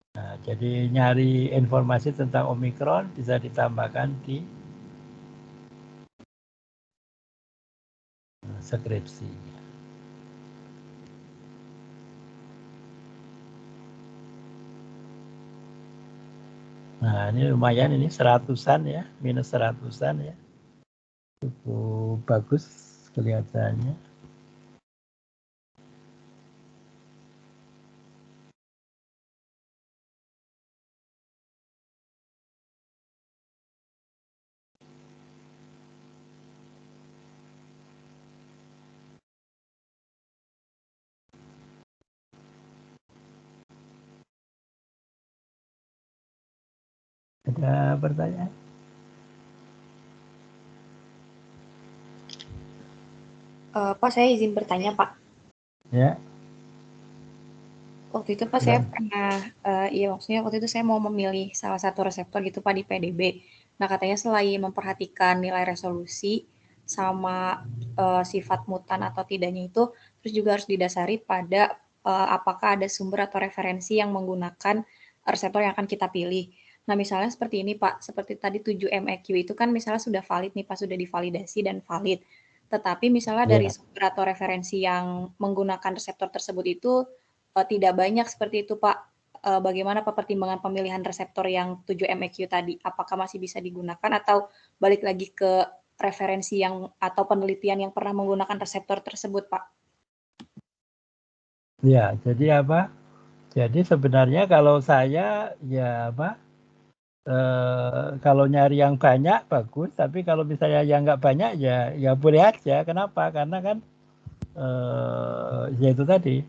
Nah, jadi nyari informasi tentang Omicron bisa ditambahkan di skripsi. Nah, ini lumayan, ini 100-an ya, minus 100-an ya. Cukup bagus kelihatannya. Ada pertanyaan? Pak, saya izin bertanya, Pak. Ya. Waktu itu Pak saya pernah, maksudnya waktu itu saya mau memilih salah satu reseptor gitu Pak di PDB. Nah katanya selain memperhatikan nilai resolusi, sama sifat mutan atau tidaknya itu, terus juga harus didasari pada apakah ada sumber atau referensi yang menggunakan reseptor yang akan kita pilih. Nah, misalnya seperti ini, Pak. Seperti tadi 7MEQ itu kan misalnya sudah valid nih, Pak, sudah divalidasi dan valid. Tetapi misalnya dari sumber atau referensi yang menggunakan reseptor tersebut itu tidak banyak seperti itu, Pak. Bagaimana Pak pertimbangan pemilihan reseptor yang 7MEQ tadi? Apakah masih bisa digunakan atau balik lagi ke referensi yang atau penelitian yang pernah menggunakan reseptor tersebut, Pak? Ya, jadi apa? Jadi sebenarnya kalau saya ya apa? Kalau nyari yang banyak bagus, tapi kalau misalnya yang nggak banyak ya boleh aja. Kenapa? Karena kan ya itu tadi.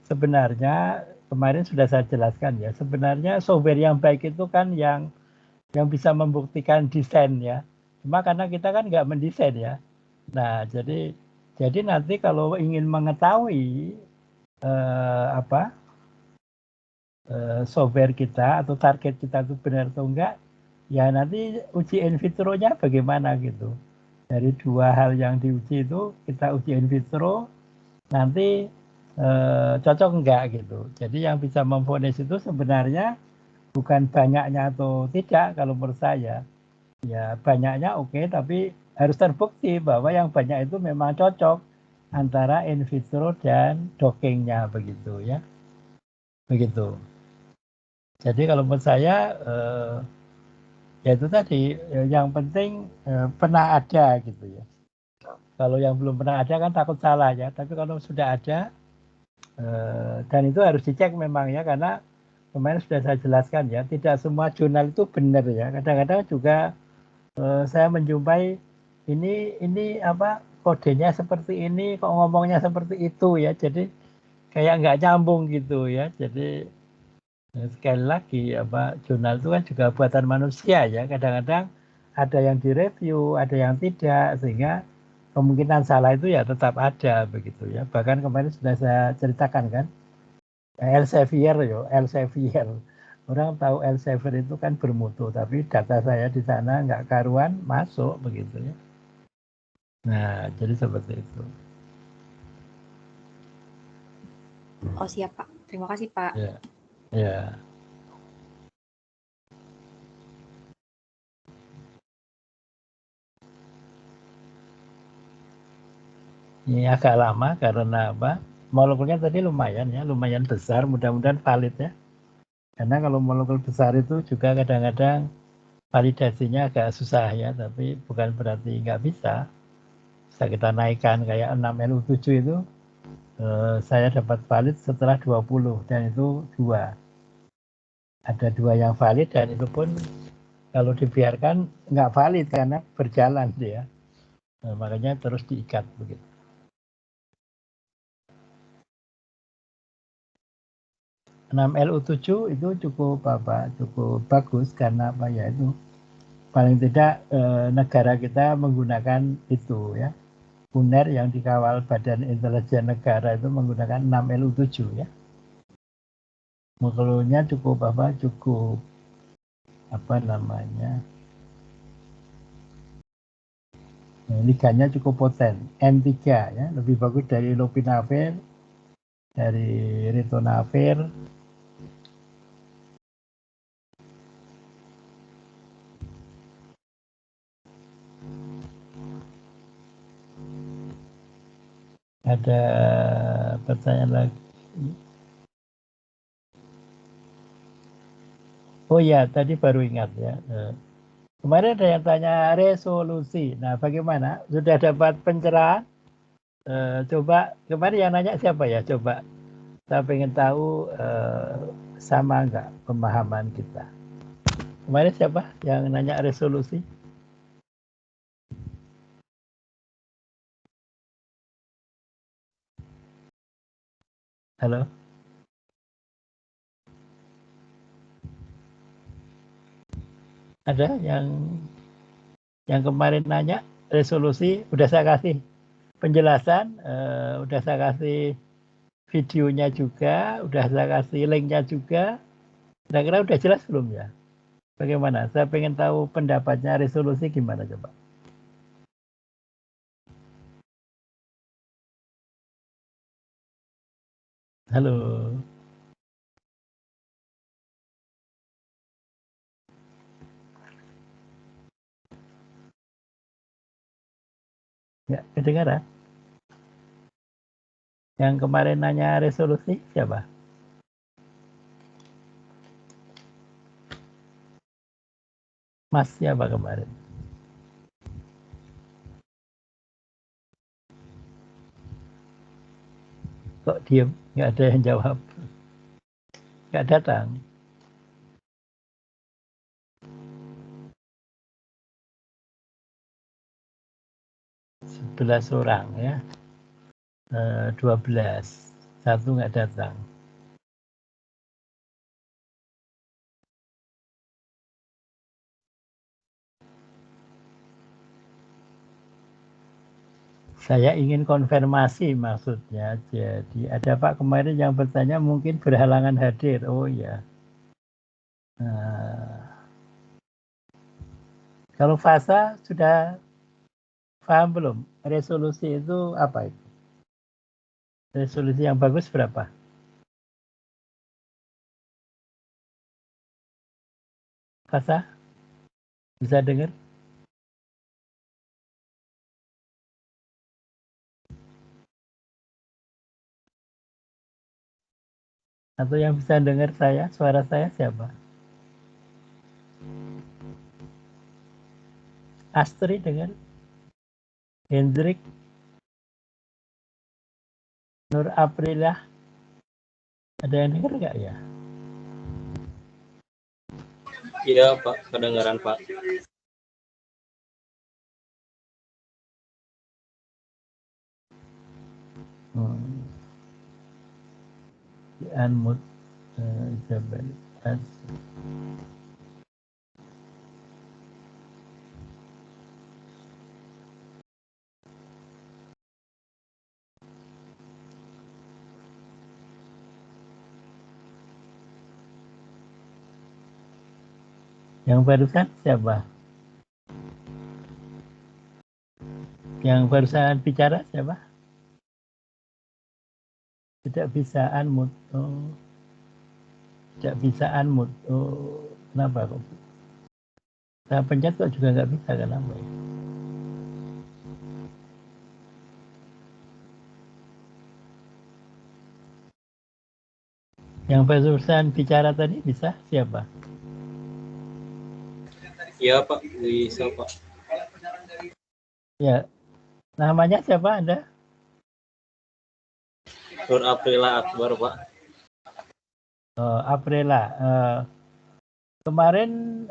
Sebenarnya kemarin sudah saya jelaskan ya. Sebenarnya software yang baik itu kan yang bisa membuktikan desain ya. Cuma karena kita kan nggak mendesain ya. Nah, jadi nanti kalau ingin mengetahui apa software kita atau target kita itu benar atau enggak, ya nanti uji in vitro-nya bagaimana gitu. Dari dua hal yang diuji itu kita uji in vitro, nanti cocok enggak gitu. Jadi yang bisa memvonis itu sebenarnya bukan banyaknya atau tidak kalau menurut saya. Ya banyaknya oke, tapi harus terbukti bahwa yang banyak itu memang cocok antara in vitro dan dockingnya begitu ya. Begitu. Jadi kalau menurut saya ya itu tadi yang penting pernah ada gitu ya. Kalau yang belum pernah ada kan takut salah ya. Tapi kalau sudah ada dan itu harus dicek memang ya, karena kemarin sudah saya jelaskan ya, tidak semua jurnal itu benar ya. Kadang-kadang juga saya menjumpai ini apa kodenya seperti ini kok ngomongnya seperti itu ya. Jadi kayak nggak nyambung gitu ya. Jadi sekali lagi apa jurnal itu kan juga buatan manusia ya. Kadang-kadang ada yang direview, ada yang tidak, sehingga kemungkinan salah itu ya tetap ada begitu ya. Bahkan kemarin sudah saya ceritakan kan, Elsevier yo, Elsevier. Orang tahu Elsevier itu kan bermutu, tapi data saya di sana nggak karuan masuk begitu ya. Nah, jadi seperti itu. Oh siap Pak, terima kasih Pak. Ya, ya. Ini agak lama karena apa? Molekulnya tadi lumayan ya, lumayan besar. Mudah-mudahan valid ya. Karena kalau molekul besar itu juga kadang-kadang validasinya agak susah ya, tapi bukan berarti nggak bisa. Bisa kita naikkan kayak 6LU7 itu, saya dapat valid setelah 20 dan itu 2. Ada 2 yang valid dan itu pun kalau dibiarkan nggak valid karena berjalan dia. Makanya terus diikat begitu. 6LU7 itu cukup bagus karena apa ya, itu paling tidak negara kita menggunakan itu ya. UNER yang dikawal Badan Intelijen Negara itu menggunakan 6LU7 ya. Molekulnya cukup namanya, liganya cukup poten, N3 ya, lebih bagus dari lopinavir, dari ritonavir. Ada pertanyaan lagi. Oh ya, tadi baru ingat ya. Kemarin ada yang tanya resolusi. Nah, bagaimana? Sudah dapat pencerahan? Coba kemarin yang nanya siapa ya? Coba saya pengen tahu sama nggak pemahaman kita. Kemarin siapa yang nanya resolusi? Halo? Ada yang kemarin nanya resolusi? Udah saya kasih penjelasan, udah saya kasih videonya juga, udah saya kasih linknya juga. Kira-kira udah jelas belum ya? Bagaimana? Saya pengen tahu pendapatnya resolusi gimana coba. Halo. Nggak kedengaran? Yang kemarin nanya resolusi siapa? Mas siapa kemarin? Kok diem? Nggak ada yang jawab. Nggak datang. 11 orang ya. 12. Satu nggak datang. Saya ingin konfirmasi maksudnya. Jadi ada Pak kemarin yang bertanya mungkin berhalangan hadir. Oh ya. Kalau fasa sudah paham belum? Resolusi itu apa itu? Resolusi yang bagus berapa? Fasa? Bisa dengar? Atau yang bisa dengar saya, suara saya siapa? Astri dengar? Hendrik? Nur Aprilah? Ada yang dengar nggak ya? Iya Pak, kedengaran Pak. Unmute Isabel. Yang barusan siapa? Yang barusan bicara siapa? Tidak bisa unmute. Oh. Tidak bisa unmute. Oh, kenapa kok? Saya pencet kok juga nggak bisa, kenapa ya? Yang barusan bicara tadi bisa siapa? Iya Pak, bisa Pak. Ya, namanya siapa Anda? Nur Aprila Akbar Pak. Aprila. Kemarin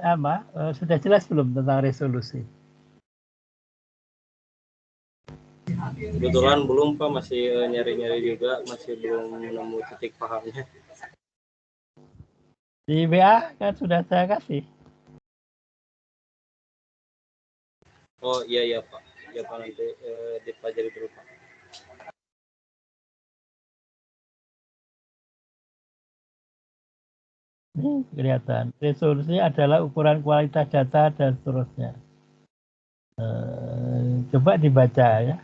sudah jelas belum tentang resolusi? Kebetulan belum Pak, masih nyari-nyari juga, masih belum nemu titik pahamnya. Di WA kan sudah saya kasih. Oh iya Pak, ya Pak nanti dipelajari dulu Pak. Ini kelihatan. Resolusi adalah ukuran kualitas data dan seterusnya. Coba dibaca ya.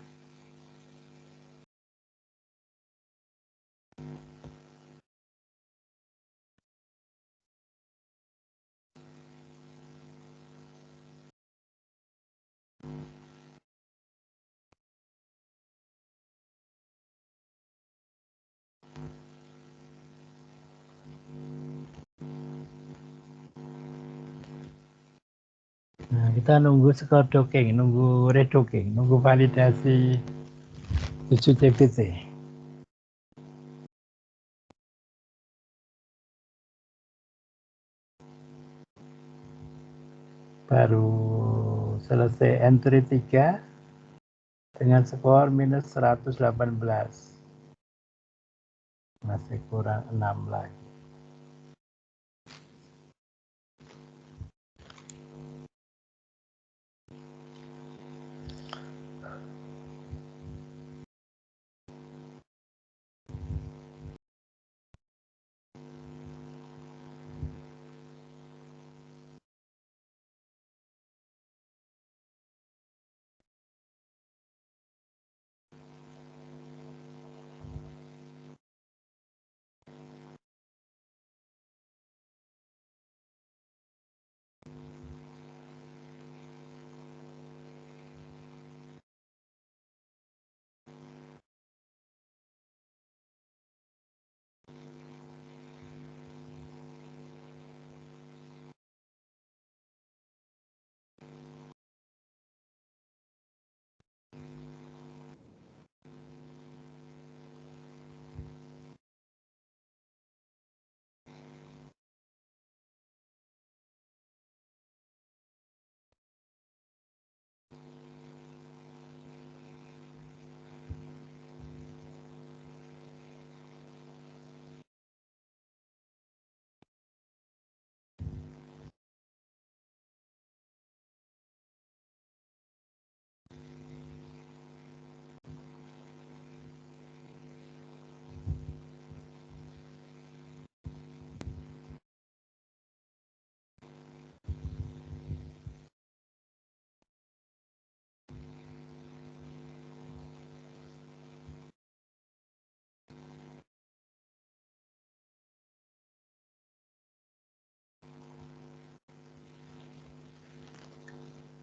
Nah, kita nunggu skor docking, nunggu redocking, nunggu validasi 7 CPT. Baru selesai entry 3 dengan skor minus 118. Masih kurang 6 lagi.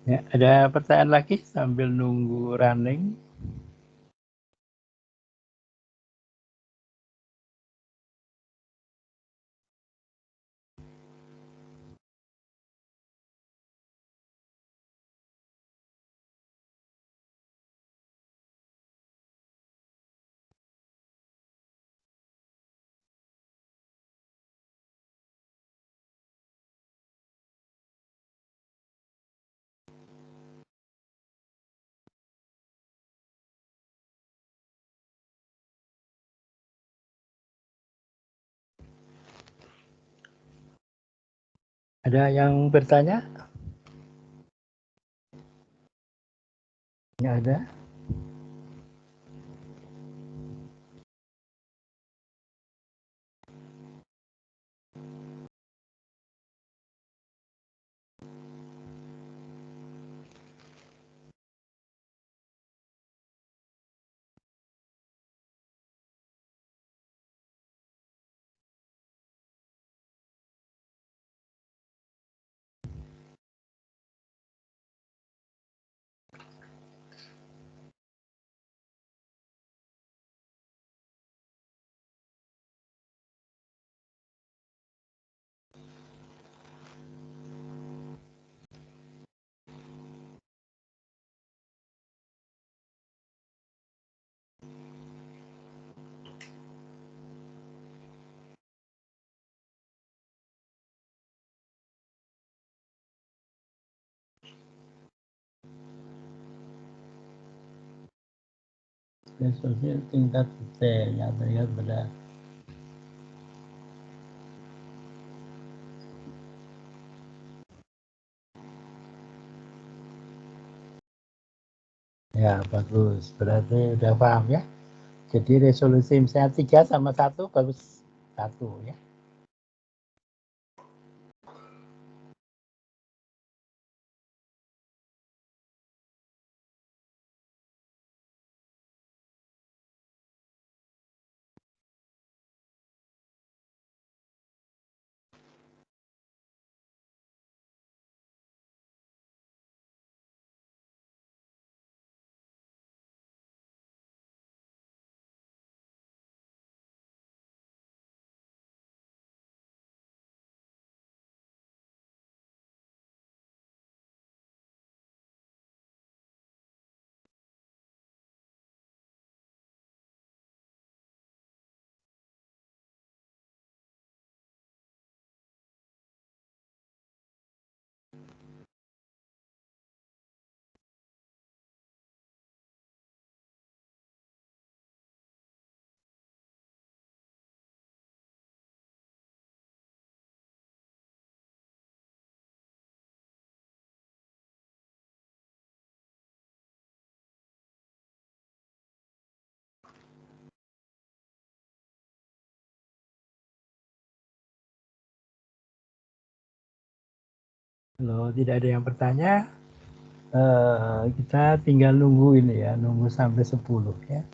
Ya, ada pertanyaan lagi sambil nunggu running? Ada yang bertanya? Nggak ada? Sosial tingkat detailnya terlihat pada ya bagus, berarti udah paham ya. Jadi resolusi misalnya 3 sama 1 bagus 1 ya. Kalau tidak ada yang bertanya, kita tinggal nunggu ini ya, nunggu sampai 10 ya.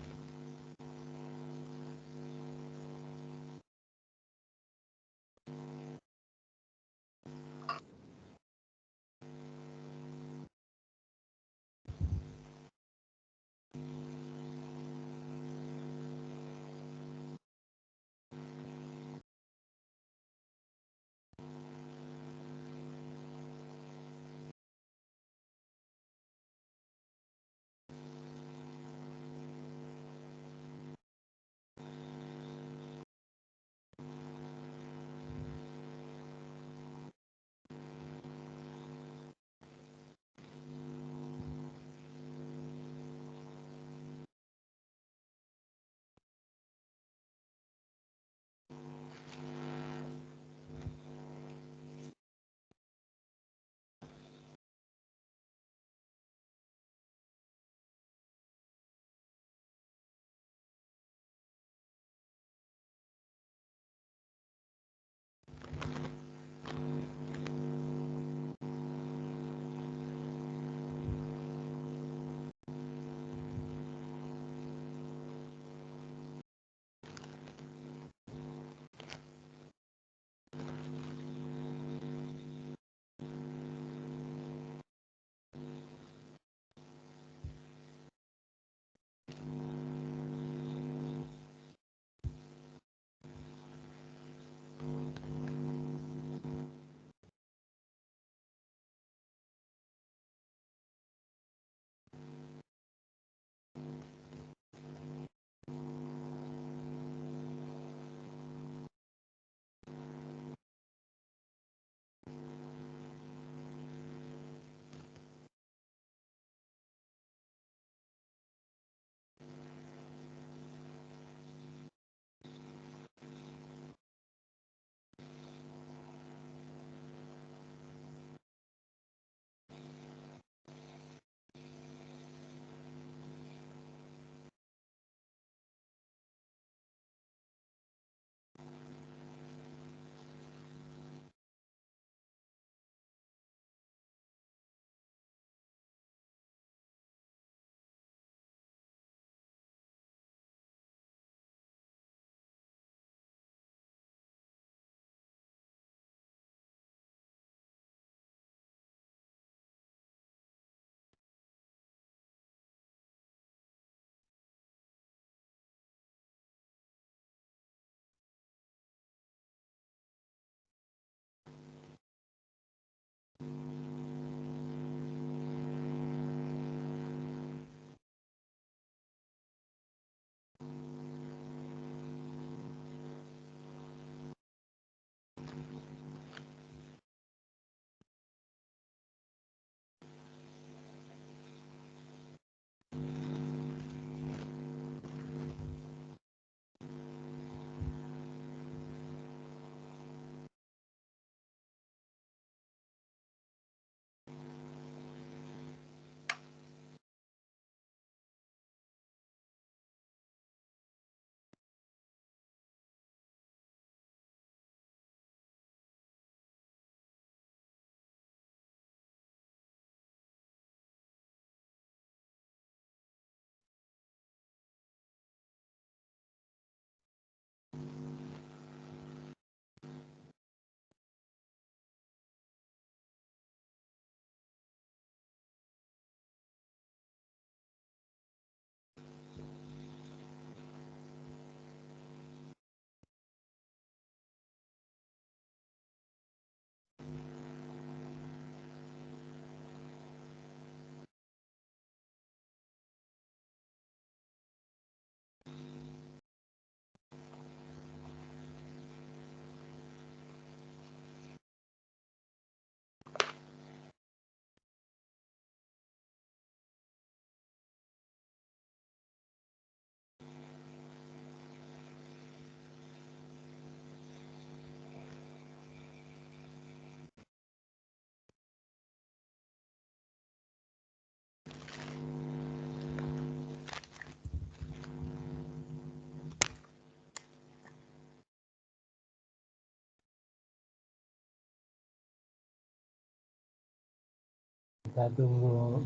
Kita tunggu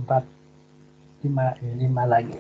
5 lagi.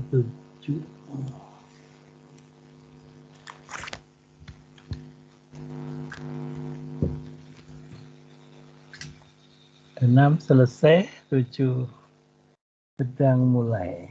Tujuh. 6 selesai, 7 sedang mulai.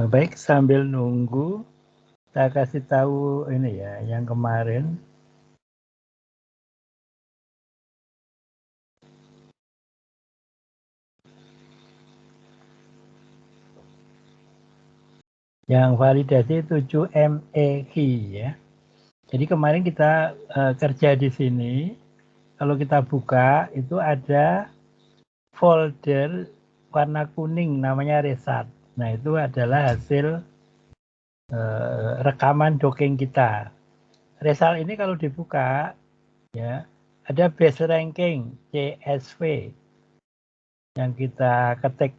Baik, sambil nunggu, saya kasih tahu ini ya, yang kemarin. Yang validasi 7 MEQ ya. Jadi kemarin kita kerja di sini, kalau kita buka itu ada folder warna kuning namanya result. Nah itu adalah hasil rekaman docking kita. Result ini kalau dibuka ya ada base ranking CSV yang kita ketik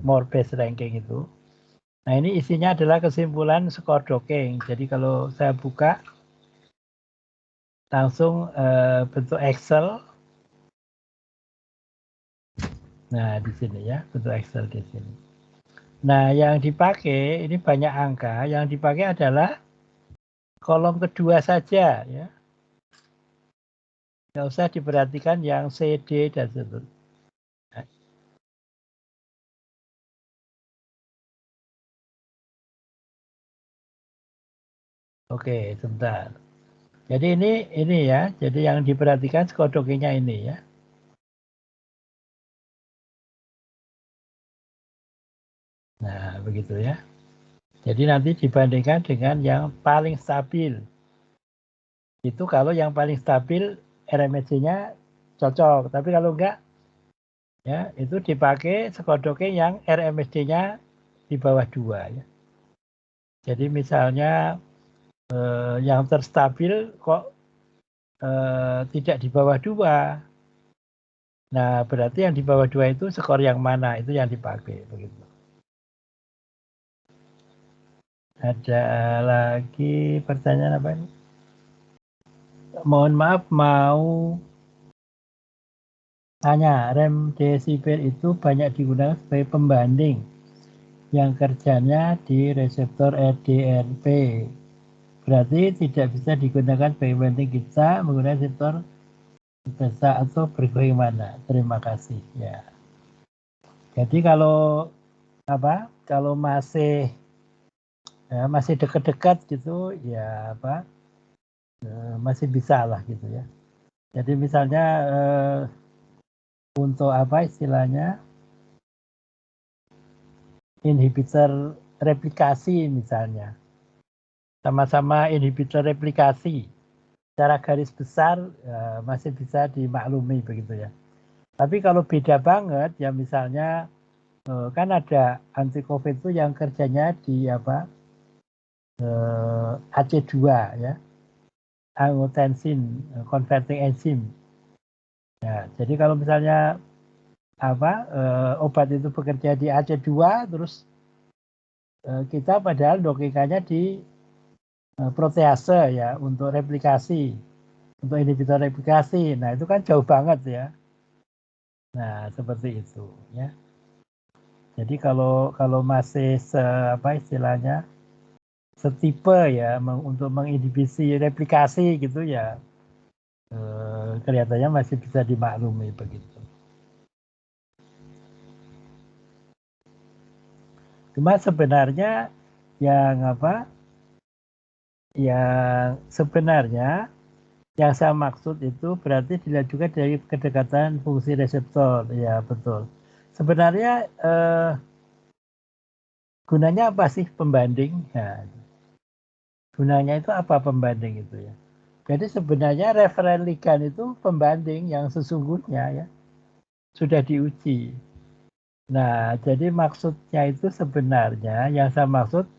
more base ranking itu. Nah ini isinya adalah kesimpulan skor docking. Jadi kalau saya buka langsung bentuk Excel. Nah di sini ya bentuk Excel di sini. Nah yang dipakai ini banyak angka. Yang dipakai adalah kolom kedua saja ya. Nggak usah diperhatikan yang C, D dan seterusnya. Oke, sebentar. Jadi ini ya. Jadi yang diperhatikan skor dockingnya ini ya. Nah, begitu ya. Jadi nanti dibandingkan dengan yang paling stabil. Itu kalau yang paling stabil RMSD-nya cocok. Tapi kalau enggak, ya itu dipakai skor docking yang RMSD-nya di bawah 2 ya. Jadi misalnya yang terstabil kok tidak di bawah 2. Nah, berarti yang di bawah 2 itu skor yang mana? Itu yang dipakai begitu. Ada lagi pertanyaan apa ini? Mohon maaf mau tanya, rem desibel itu banyak digunakan sebagai pembanding yang kerjanya di reseptor RDRP. Berarti tidak bisa digunakan sebagai pembanding kita menggunakan reseptor besar atau bagaimana? Terima kasih ya. Jadi kalau kalau masih dekat-dekat gitu ya masih bisa lah gitu ya. Jadi misalnya untuk istilahnya inhibitor replikasi misalnya, sama-sama inhibitor replikasi secara garis besar masih bisa dimaklumi begitu ya. Tapi kalau beda banget ya misalnya kan ada anti COVID itu yang kerjanya di AC2 ya, angiotensin converting enzyme. Ya, jadi kalau misalnya obat itu bekerja di AC2 terus kita padahal dockingannya di protease ya untuk replikasi, untuk inhibitor replikasi. Nah, itu kan jauh banget ya. Nah, seperti itu ya. Jadi kalau masih istilahnya setipe ya untuk menginhibisi replikasi gitu ya kelihatannya masih bisa dimaklumi begitu. Cuma sebenarnya yang sebenarnya yang saya maksud itu berarti dilihat juga dari kedekatan fungsi reseptor. Ya betul. Sebenarnya gunanya apa sih pembanding? Nah, gunanya itu apa pembanding itu ya? Jadi sebenarnya referen ligand itu pembanding yang sesungguhnya ya sudah diuji. Nah, jadi maksudnya itu sebenarnya yang saya maksud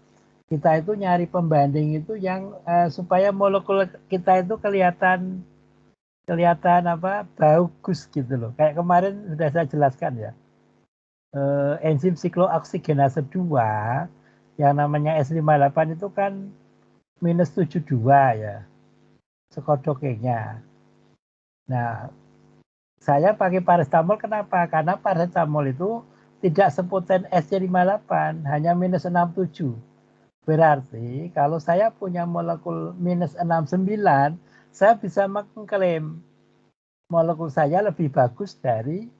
kita itu nyari pembanding itu yang supaya molekul kita itu kelihatan bagus gitu loh. Kayak kemarin sudah saya jelaskan ya. Enzim siklooksigenase 2 yang namanya S58 itu kan minus 72 ya. Skor dockingnya. Nah, saya pakai paracetamol kenapa? Karena paracetamol itu tidak sepoten SC58, hanya minus 67. Berarti kalau saya punya molekul minus 69, saya bisa mengklaim molekul saya lebih bagus dari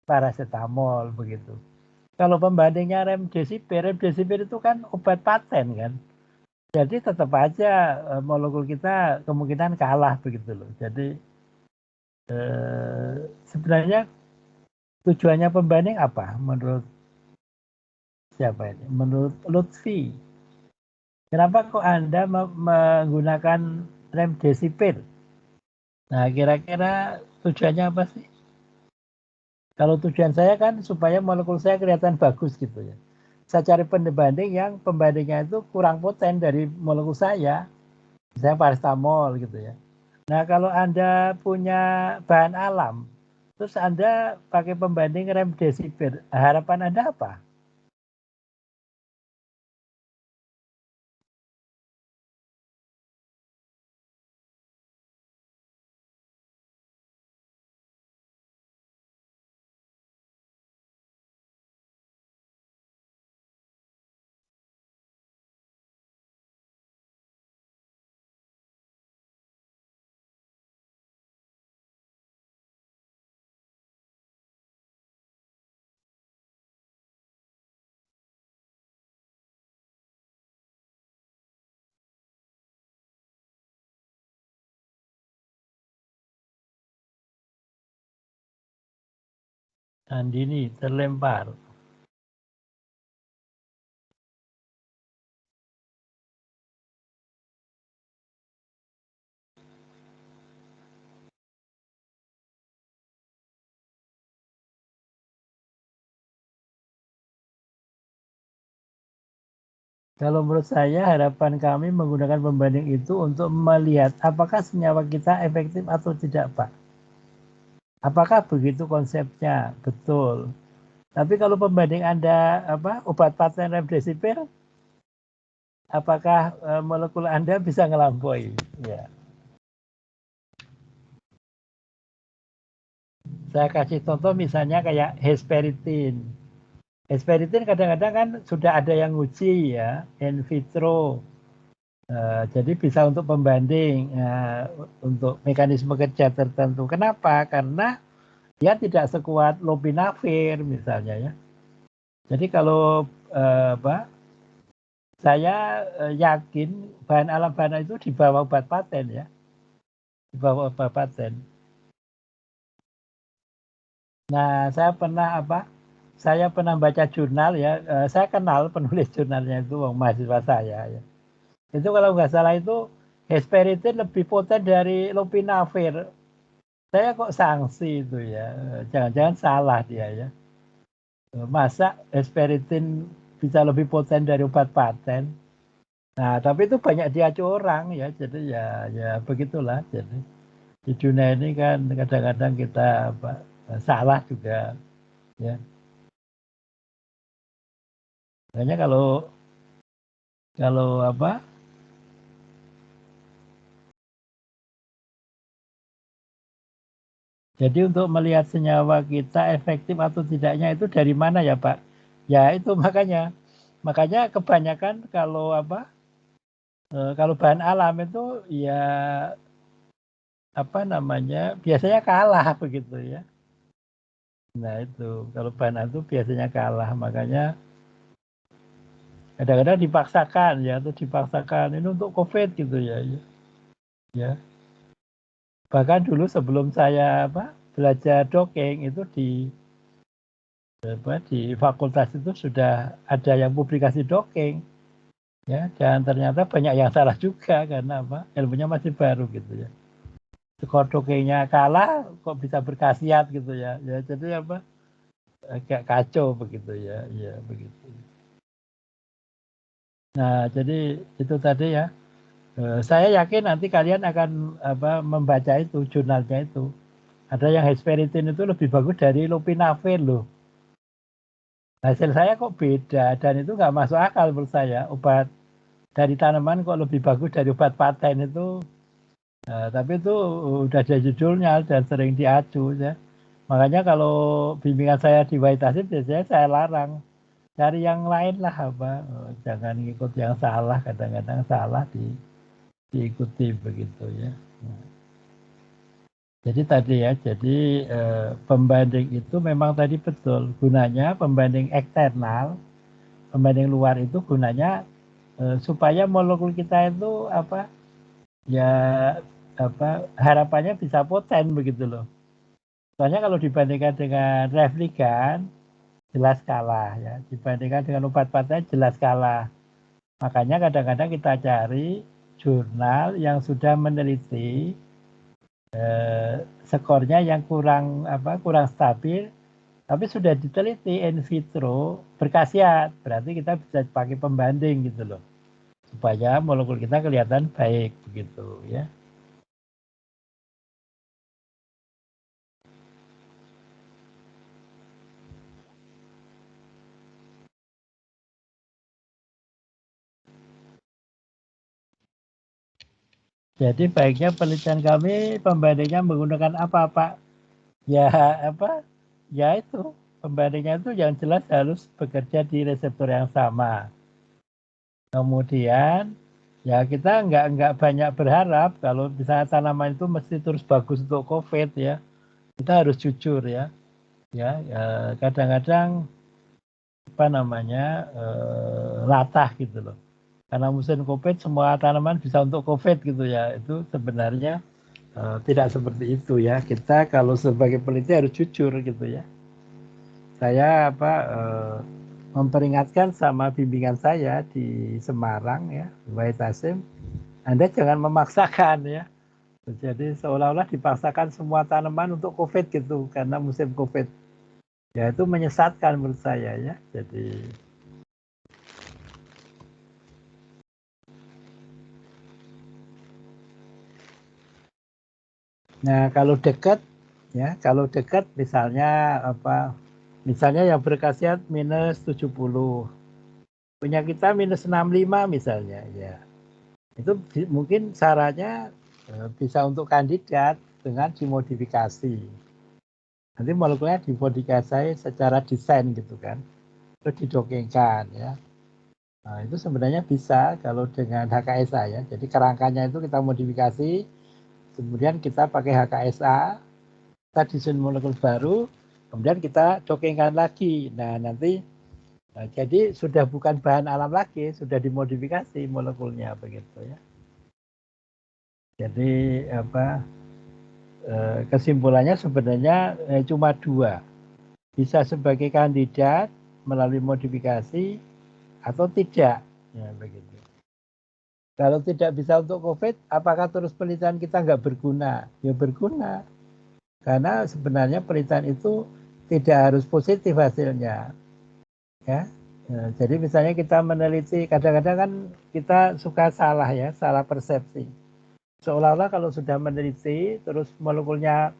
paracetamol begitu. Kalau pembandingnya remdesivir itu kan obat paten kan. Jadi tetap aja molekul kita kemungkinan kalah begitu loh. Jadi sebenarnya tujuannya pembanding apa menurut siapa ini? Menurut Lutfi. Kenapa kok Anda menggunakan remdesivir? Nah, kira-kira tujuannya apa sih? Kalau tujuan saya kan supaya molekul saya kelihatan bagus gitu ya. Saya cari pembanding yang pembandingnya itu kurang poten dari molekul saya. Misalnya paracetamol gitu ya. Nah, kalau Anda punya bahan alam, terus Anda pakai pembanding remdesivir, harapan Anda apa? Andini terlempar. Kalau menurut saya harapan kami menggunakan pembanding itu untuk melihat apakah senyawa kita efektif atau tidak, Pak. Apakah begitu konsepnya? Betul. Tapi kalau pembanding Anda obat paten remdesivir, apakah molekul Anda bisa ngelampaui? Ya. Saya kasih contoh misalnya kayak hesperitin. Hesperitin kadang-kadang kan sudah ada yang uji ya, in vitro. Jadi bisa untuk pembanding untuk mekanisme kerja tertentu. Kenapa? Karena dia tidak sekuat lopinavir misalnya ya. Jadi kalau saya yakin bahan alam bahan itu di bawah obat paten ya, di bawah obat paten. Nah, saya pernah baca jurnal ya, saya kenal penulis jurnalnya itu mahasiswa saya ya. Itu kalau nggak salah itu hesperitin lebih poten dari lopinavir. Saya kok sanksi itu ya, jangan-jangan salah dia ya. Masa hesperitin bisa lebih poten dari obat paten? Nah, tapi itu banyak diacu orang ya, jadi ya begitulah. Jadi di dunia ini kan kadang-kadang kita salah juga ya. Makanya kalau jadi untuk melihat senyawa kita efektif atau tidaknya itu dari mana ya Pak? Ya itu makanya kebanyakan kalau kalau bahan alam itu ya biasanya kalah begitu ya. Nah itu kalau bahan alam itu biasanya kalah, makanya kadang-kadang dipaksakan ya, atau dipaksakan ini untuk COVID gitu ya. Ya. Bahkan dulu sebelum saya belajar dongeng itu di fakultas itu sudah ada yang publikasi dongeng ya, dan ternyata banyak yang salah juga karena ilmunya masih baru gitu ya. Skor dongengnya kalah kok bisa berkhasiat gitu ya. Ya jadi agak kacau begitu ya. Ya begitu. Nah, jadi itu tadi ya. Saya yakin nanti kalian akan membaca itu jurnalnya itu. Ada yang hesperitin itu lebih bagus dari lopinavir loh. Hasil saya kok beda dan itu nggak masuk akal menurut saya. Obat dari tanaman kok lebih bagus dari obat paten itu. Tapi itu udah ada judulnya dan sering diacu ya. Makanya kalau bimbingan saya di Waitasib biasanya saya larang. Cari yang lain lah jangan ngikut yang salah, kadang-kadang salah diikuti begitu ya. Jadi tadi ya, jadi pembanding itu memang tadi betul gunanya pembanding eksternal, pembanding luar itu gunanya supaya molekul kita itu apa ya apa harapannya bisa poten begitu loh. Soalnya kalau dibandingkan dengan refligan jelas kalah ya, dibandingkan dengan obat-obatnya jelas kalah. Makanya kadang-kadang kita cari jurnal yang sudah meneliti skornya yang kurang stabil, tapi sudah diteliti in vitro berkhasiat. Berarti kita bisa pakai pembanding gitu loh, supaya molekul kita kelihatan baik begitu ya. Jadi baiknya penelitian kami pembandingnya menggunakan apa Pak? Ya apa? Ya itu pembandingnya itu yang jelas harus bekerja di reseptor yang sama. Kemudian ya kita nggak banyak berharap kalau misalnya tanaman itu mesti terus bagus untuk COVID ya. Kita harus jujur ya. Ya kadang-kadang apa namanya latah gitu loh. Karena musim COVID semua tanaman bisa untuk COVID gitu ya. Itu sebenarnya tidak seperti itu ya. Kita kalau sebagai peneliti harus jujur gitu ya. Saya memperingatkan sama bimbingan saya di Semarang ya, Wahid Hasim, Anda jangan memaksakan ya. Jadi seolah-olah dipaksakan semua tanaman untuk COVID gitu karena musim COVID. Ya itu menyesatkan menurut saya ya. Jadi nah kalau dekat ya, kalau dekat misalnya misalnya yang berkhasiat minus 70. Punya kita minus 65 misalnya ya. Itu mungkin caranya bisa untuk kandidat dengan dimodifikasi. Nanti molekulnya dimodifikasi secara desain gitu kan. Terus didokengkan ya. Nah, itu sebenarnya bisa kalau dengan HKSA ya. Jadi kerangkanya itu kita modifikasi, kemudian kita pakai HKSA, kita desain molekul baru, kemudian kita dokengkan lagi. Nah, nanti jadi sudah bukan bahan alam lagi, sudah dimodifikasi molekulnya begitu ya. Jadi kesimpulannya sebenarnya cuma dua, bisa sebagai kandidat melalui modifikasi atau tidak, ya begitu. Kalau tidak bisa untuk COVID, apakah terus penelitian kita nggak berguna? Ya berguna, karena sebenarnya penelitian itu tidak harus positif hasilnya, ya. Jadi misalnya kita meneliti, kadang-kadang kan kita suka salah ya, salah persepsi. Seolah-olah kalau sudah meneliti, terus molekulnya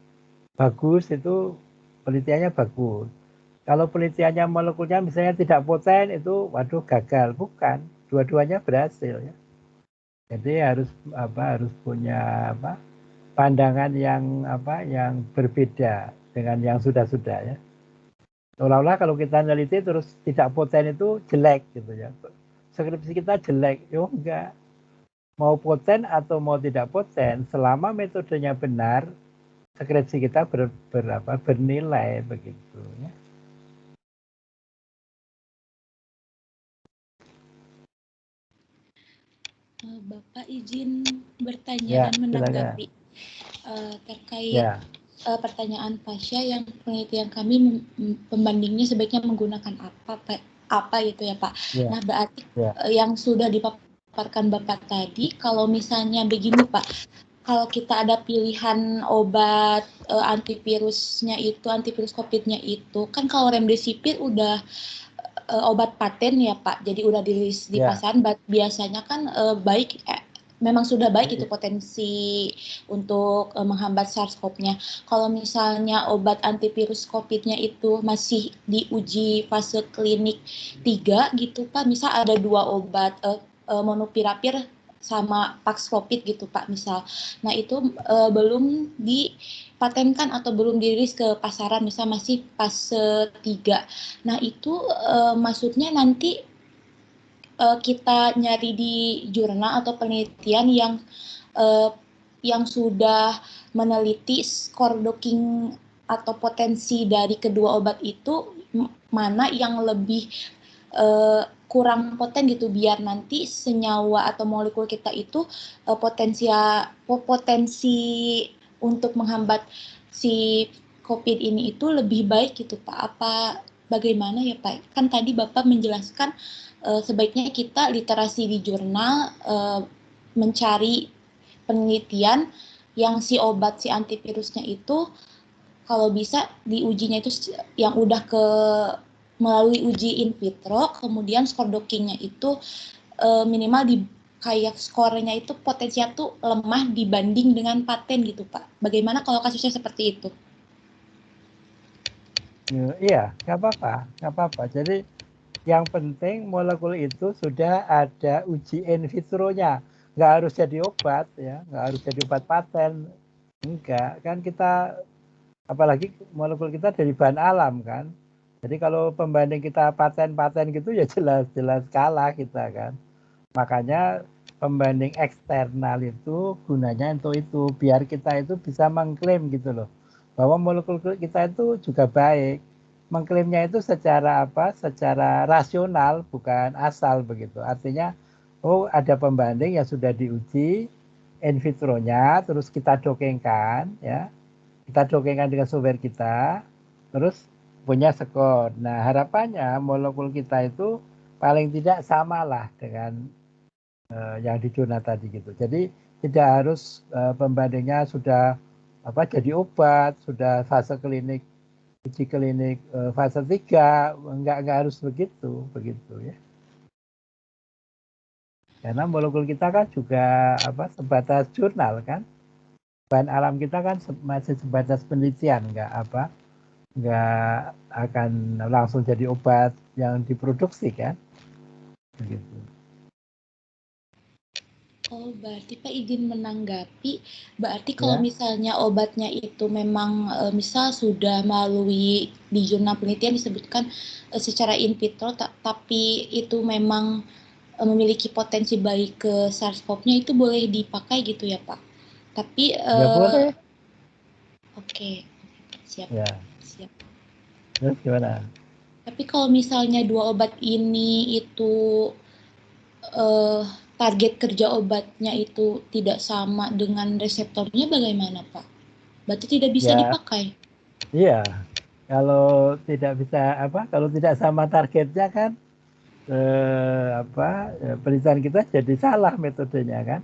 bagus, itu penelitiannya bagus. Kalau penelitiannya molekulnya misalnya tidak poten, itu waduh gagal. Bukan, dua-duanya berhasil ya. Jadi harus punya pandangan yang berbeda dengan yang sudah-sudah ya. Seolah-olah kalau kita meneliti terus tidak poten itu jelek gitu ya. Skripsi kita jelek, yo enggak. Mau poten atau mau tidak poten, selama metodenya benar, skripsi kita bernilai begitu ya. Bapak izin bertanya dan menanggapi terkait pertanyaan Pasha yang penelitian kami pembandingnya sebaiknya menggunakan apa gitu ya Pak. Nah berarti yang sudah dipaparkan Bapak tadi, kalau misalnya begini Pak, kalau kita ada pilihan obat antivirus COVID-nya itu, kan kalau remdesivir udah obat paten ya Pak, jadi udah dirilis di pasaran, biasanya kan memang sudah baik itu potensi untuk menghambat SARS-CoV-nya. Kalau misalnya obat antivirus COVID-nya itu masih diuji fase klinik 3 gitu Pak, misal ada 2 obat monopiravir sama Paxlovid gitu Pak misal. Nah itu belum dipatenkan atau belum dirilis ke pasaran, misal masih fase 3. Nah itu maksudnya nanti kita nyari di jurnal atau penelitian yang yang sudah meneliti skor docking atau potensi dari kedua obat itu mana yang lebih kurang poten gitu, biar nanti senyawa atau molekul kita itu potensi untuk menghambat si COVID ini itu lebih baik gitu Pak. Apa bagaimana ya Pak? Kan tadi Bapak menjelaskan sebaiknya kita literasi di jurnal, mencari penelitian yang si obat si antivirusnya itu kalau bisa diujinya itu yang udah melalui uji in vitro, kemudian skor dockingnya itu minimal di kayak skornya itu potensinya tuh lemah dibanding dengan paten gitu Pak. Bagaimana kalau kasusnya seperti itu? Iya, nggak apa-apa. Jadi yang penting molekul itu sudah ada uji in vitro-nya. Nggak harus jadi obat ya, nggak harus jadi obat paten. Enggak, kan kita apalagi molekul kita dari bahan alam kan. Jadi kalau pembanding kita paten-paten gitu ya jelas-jelas kalah kita kan. Makanya pembanding eksternal itu gunanya untuk itu, biar kita itu bisa mengklaim gitu loh, bahwa molekul kita itu juga baik. Mengklaimnya itu secara apa? Secara rasional, bukan asal begitu. Artinya, oh ada pembanding yang sudah diuji in vitro-nya, terus kita dokengkan, ya, kita dokengkan dengan software kita, terus punya skor. Nah harapannya molekul kita itu paling tidak samalah dengan yang di jurnal tadi gitu. Jadi tidak harus pembandingnya sudah apa jadi obat, sudah fase klinik, uji klinik fase 3, enggak harus begitu ya. Karena molekul kita kan juga apa sebatas jurnal kan. Bahan alam kita kan masih sebatas penelitian, enggak akan langsung jadi obat yang diproduksi kan. Begitu. Oh, berarti Pak izin menanggapi, berarti kalau misalnya obatnya itu memang misal sudah melalui di jurnal penelitian disebutkan secara in vitro, tapi itu memang memiliki potensi baik ke SARS-CoV-nya, itu boleh dipakai gitu ya Pak? Tapi ya boleh. Oke, siap. Ya. Siap. Terus gimana? Tapi kalau misalnya dua obat ini itu target kerja obatnya itu tidak sama dengan reseptornya, bagaimana Pak? Berarti tidak bisa dipakai? Iya, kalau tidak bisa kalau tidak sama targetnya kan penelitian kita jadi salah metodenya kan.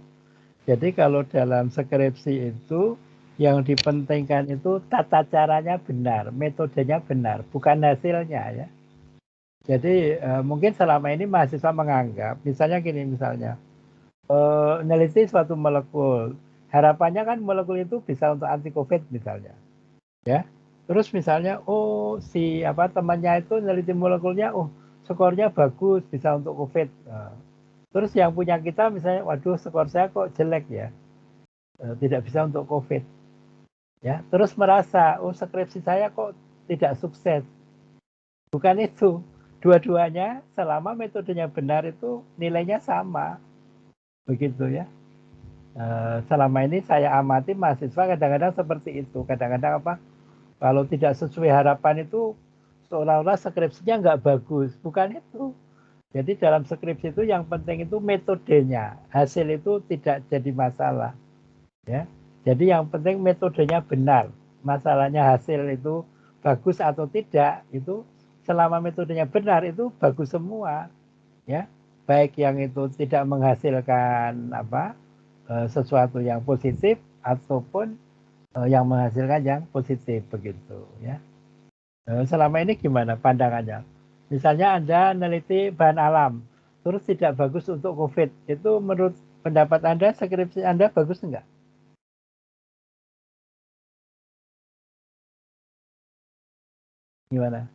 Jadi kalau dalam skripsi itu yang dipentingkan itu tata caranya benar, metodenya benar, bukan hasilnya ya. Jadi mungkin selama ini mahasiswa menganggap, misalnya gini meneliti suatu molekul, harapannya kan molekul itu bisa untuk anti COVID misalnya, ya. Terus misalnya, si temannya itu neliti molekulnya, skornya bagus bisa untuk COVID. Terus yang punya kita misalnya, waduh skor saya kok jelek ya, tidak bisa untuk COVID. Ya, terus merasa, skripsi saya kok tidak sukses. Bukan itu. Dua-duanya selama metodenya benar itu nilainya sama. Begitu ya. Selama ini saya amati mahasiswa kadang-kadang seperti itu. Kadang-kadang kalau tidak sesuai harapan itu seolah-olah skripsinya nggak bagus. Bukan itu. Jadi dalam skripsi itu yang penting itu metodenya. Hasil itu tidak jadi masalah. Ya. Jadi yang penting metodenya benar. Masalahnya hasil itu bagus atau tidak, itu selama metodenya benar itu bagus semua. Ya. Baik yang itu tidak menghasilkan sesuatu yang positif ataupun yang menghasilkan yang positif begitu ya. Selama ini gimana pandangannya? Misalnya Anda meneliti bahan alam, terus tidak bagus untuk COVID, itu menurut pendapat Anda skripsi Anda bagus enggak? Gimana?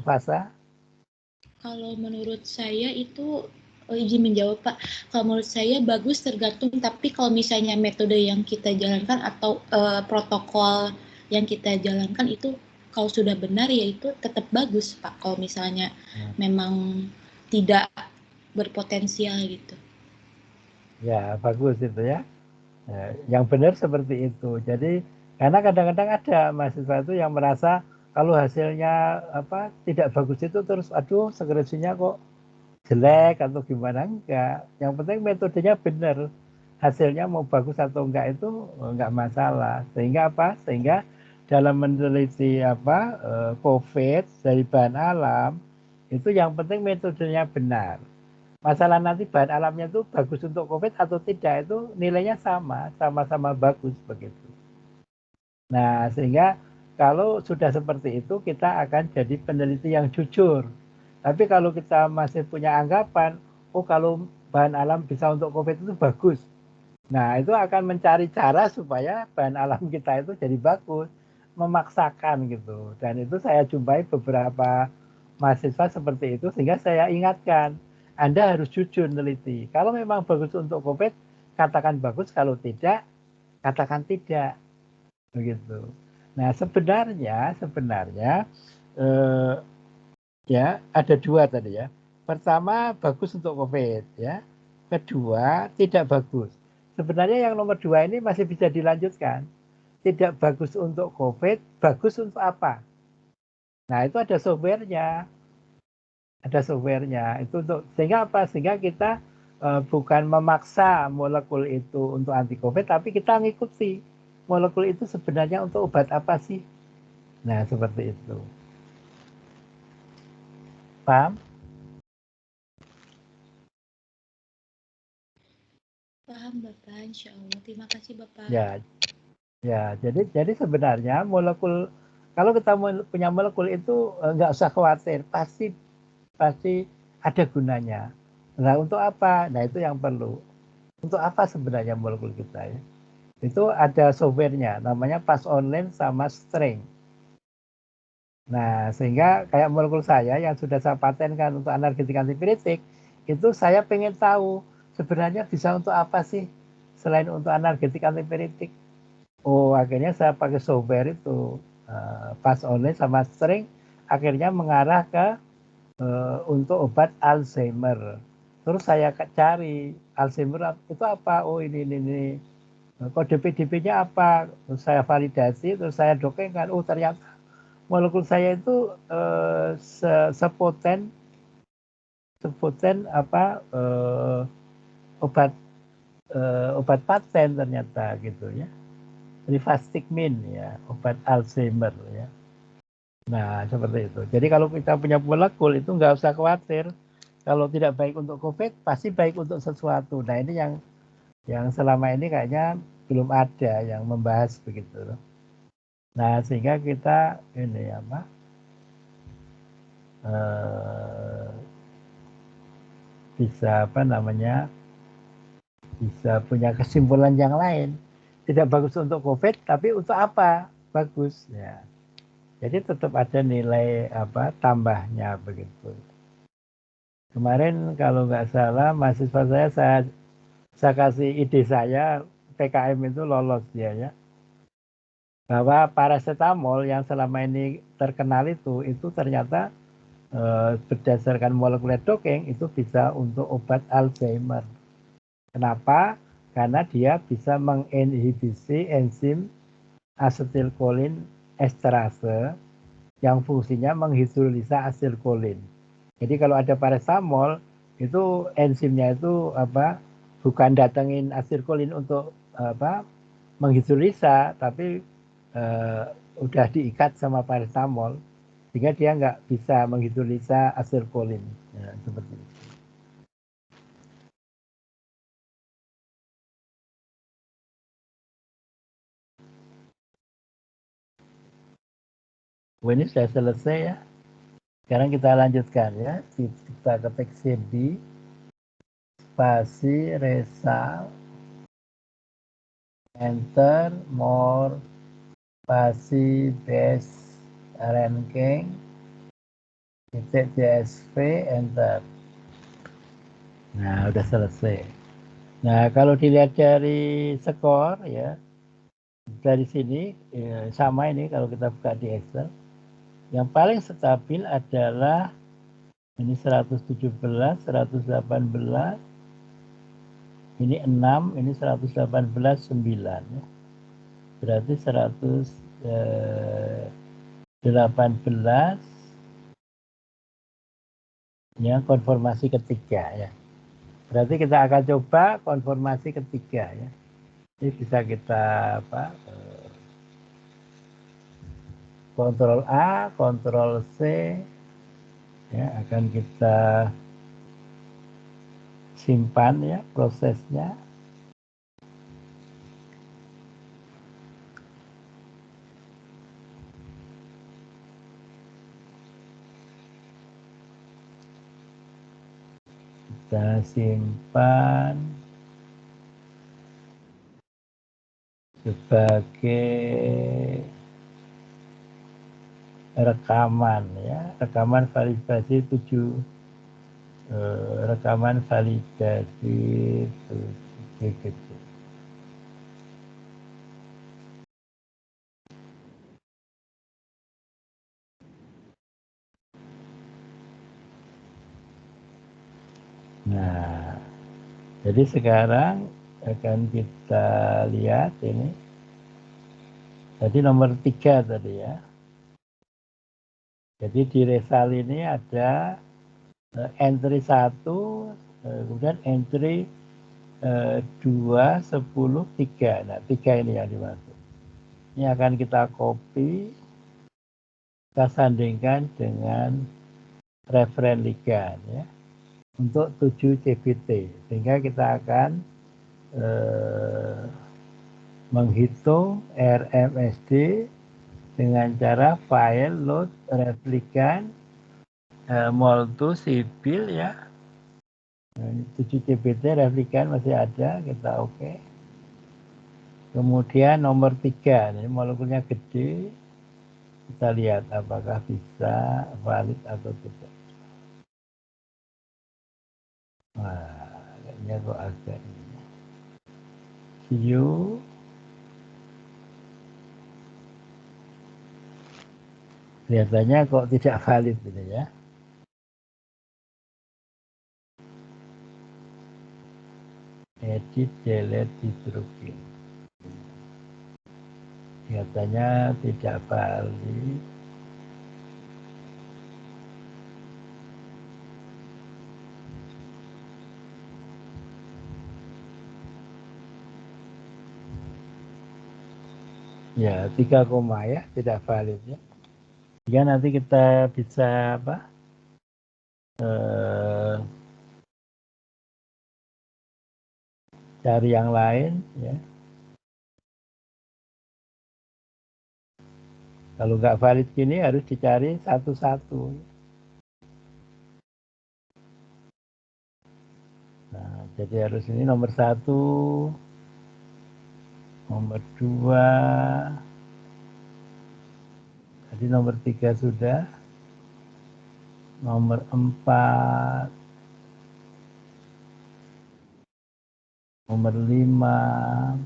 Fasa? Kalau menurut saya itu izin menjawab Pak. Kalau menurut saya bagus tergantung, tapi kalau misalnya metode yang kita jalankan atau protokol yang kita jalankan itu kalau sudah benar ya itu tetap bagus Pak. Kalau misalnya memang tidak berpotensial gitu. Ya bagus itu ya. Ya, yang benar seperti itu. Jadi karena kadang-kadang ada mahasiswa itu yang merasa kalau hasilnya tidak bagus itu terus aduh skripsinya kok jelek atau gimana, enggak. Yang penting metodenya benar. Hasilnya mau bagus atau enggak itu enggak masalah. Sehingga apa? Sehingga dalam meneliti COVID dari bahan alam itu yang penting metodenya benar. Masalah nanti bahan alamnya itu bagus untuk COVID atau tidak itu nilainya sama-sama bagus begitu. Nah, sehingga kalau sudah seperti itu kita akan jadi peneliti yang jujur. Tapi kalau kita masih punya anggapan, oh kalau bahan alam bisa untuk COVID itu bagus. Nah, itu akan mencari cara supaya bahan alam kita itu jadi bagus, memaksakan gitu. Dan itu saya jumpai beberapa mahasiswa seperti itu sehingga saya ingatkan, Anda harus jujur meneliti. Kalau memang bagus untuk COVID, katakan bagus, kalau tidak, katakan tidak. Begitu. Nah, sebenarnya ya ada dua tadi ya. Pertama bagus untuk COVID ya. Kedua tidak bagus. Sebenarnya yang nomor 2 ini masih bisa dilanjutkan. Tidak bagus untuk COVID, bagus untuk apa? Nah, itu ada softwarenya. Ada softwarenya. Itu untuk sehingga apa? Sehingga kita bukan memaksa molekul itu untuk anti COVID, tapi kita ngikuti molekul itu sebenarnya untuk obat apa sih? Nah, seperti itu. Paham? Paham Bapak, insya Allah. Terima kasih Bapak. Ya, jadi sebenarnya molekul, kalau kita punya molekul itu nggak usah khawatir, pasti ada gunanya. Nah, untuk apa? Nah, itu yang perlu. Untuk apa sebenarnya molekul kita ya? Itu ada softwarenya, namanya Pass Online sama String. Nah, sehingga kayak molekul saya yang sudah saya patenkan untuk analgetik antipiretik, itu saya pengen tahu sebenarnya bisa untuk apa sih selain untuk analgetik antipiretik. Oh, akhirnya saya pakai software itu Pass Online sama String, akhirnya mengarah ke untuk obat Alzheimer. Terus saya cari Alzheimer itu apa? Oh ini. Kode PDB-nya apa? Terus saya validasi, terus saya dokengkan. Oh ternyata molekul saya itu sepoten obat paten ternyata gitu ya. Rivastigmine ya, obat Alzheimer ya. Nah, seperti itu. Jadi kalau kita punya molekul itu nggak usah khawatir. Kalau tidak baik untuk COVID, pasti baik untuk sesuatu. Nah, ini yang selama ini kayaknya belum ada yang membahas begitu. Nah, sehingga kita ini bisa bisa punya kesimpulan yang lain. Tidak bagus untuk COVID, tapi untuk apa? Bagus ya. Jadi tetap ada nilai tambahnya begitu. Kemarin kalau nggak salah mahasiswa saya kasih ide saya PKM itu lolos dia ya. Bahwa paracetamol yang selama ini terkenal itu ternyata berdasarkan molekuler docking itu bisa untuk obat Alzheimer. Kenapa? Karena dia bisa menginhibisi enzim asetilkolin esterase yang fungsinya menghidrolisa asetilkolin. Jadi kalau ada paracetamol itu enzimnya itu bukan datengin asetilkolin untuk menghidrolisa, tapi udah diikat sama paracetamol sehingga dia nggak bisa menghidrolisa asetilkolin. Ya, seperti itu. Ini sudah selesai ya. Sekarang kita lanjutkan ya. Kita ketik CD spasi result, enter, more, spasi base ranking, titik CSV, enter. Nah, udah selesai. Nah, kalau dilihat dari skor ya, dari sini sama ini kalau kita buka di Excel. Yang paling stabil adalah ini 117, 118, Ini 6, ini 118, 9. Ya. Berarti 118 ya, konformasi ketiga ya. Berarti kita akan coba konformasi ketiga ya. Ini bisa kita kontrol A, kontrol C ya, akan kita simpan ya prosesnya. Kita simpan sebagai rekaman ya, rekaman validasi 7 rekaman validasi 7 gitu. Nah, jadi sekarang akan kita lihat ini. Jadi nomor 3 tadi ya. Jadi di resal ini ada entry 1, kemudian entry 2, 10, 3. Nah, 3 ini yang dimaksud. Ini akan kita copy, kita sandingkan dengan referen ligan ya, untuk 7 CBT. Sehingga kita akan menghitung RMSD dengan cara file load replikan molto sipil ya. Nah, 7 CBT replikan masih ada, kita oke. Kemudian nomor 3, ini molekulnya gede. Kita lihat apakah bisa valid atau tidak. Wah, kayaknya kok agak ini. View. Kelihatannya kok tidak valid ini ya. Edit, delete, hidrogen. Kelihatannya tidak valid. Ya, 3 koma ya, tidak valid ya. Jika nanti kita bisa cari yang lain ya. Kalau nggak valid gini harus dicari satu-satu. Nah, jadi harus ini nomor 1, nomor 2, tadi nomor 3 sudah, nomor 4, nomor 5,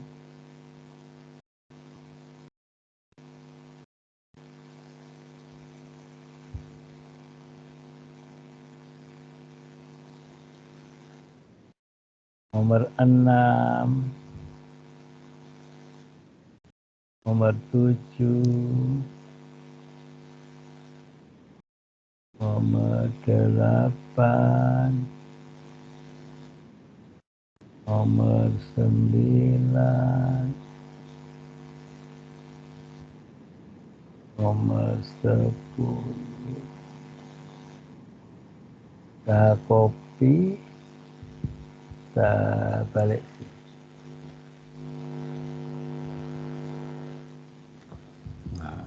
nomor 6, nomor 7, nomor 8, nomor 9, nomor 10. Kita copy, kita balik. Nah,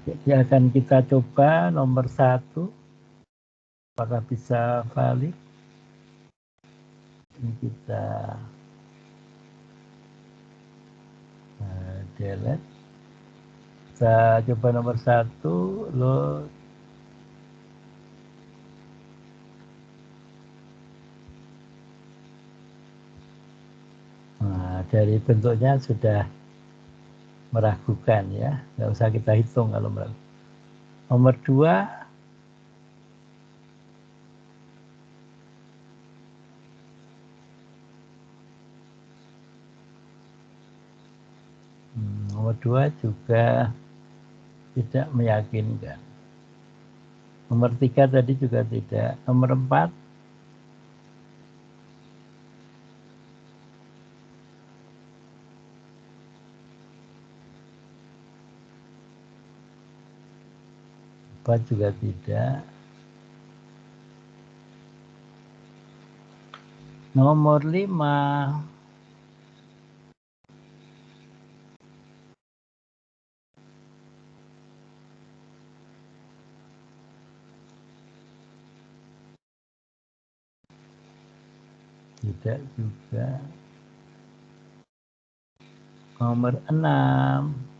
jadi akan kita coba nomor 1, apakah bisa valid. Ini kita delete. Kita coba nomor 1, load. Nah, dari bentuknya sudah meragukan ya, nggak usah kita hitung kalau meragukan. Nomor 2, Nomor 2 juga tidak meyakinkan. Nomor 3 tadi juga tidak. Nomor 4 juga tidak. Nomor 5 tidak juga. Nomor 6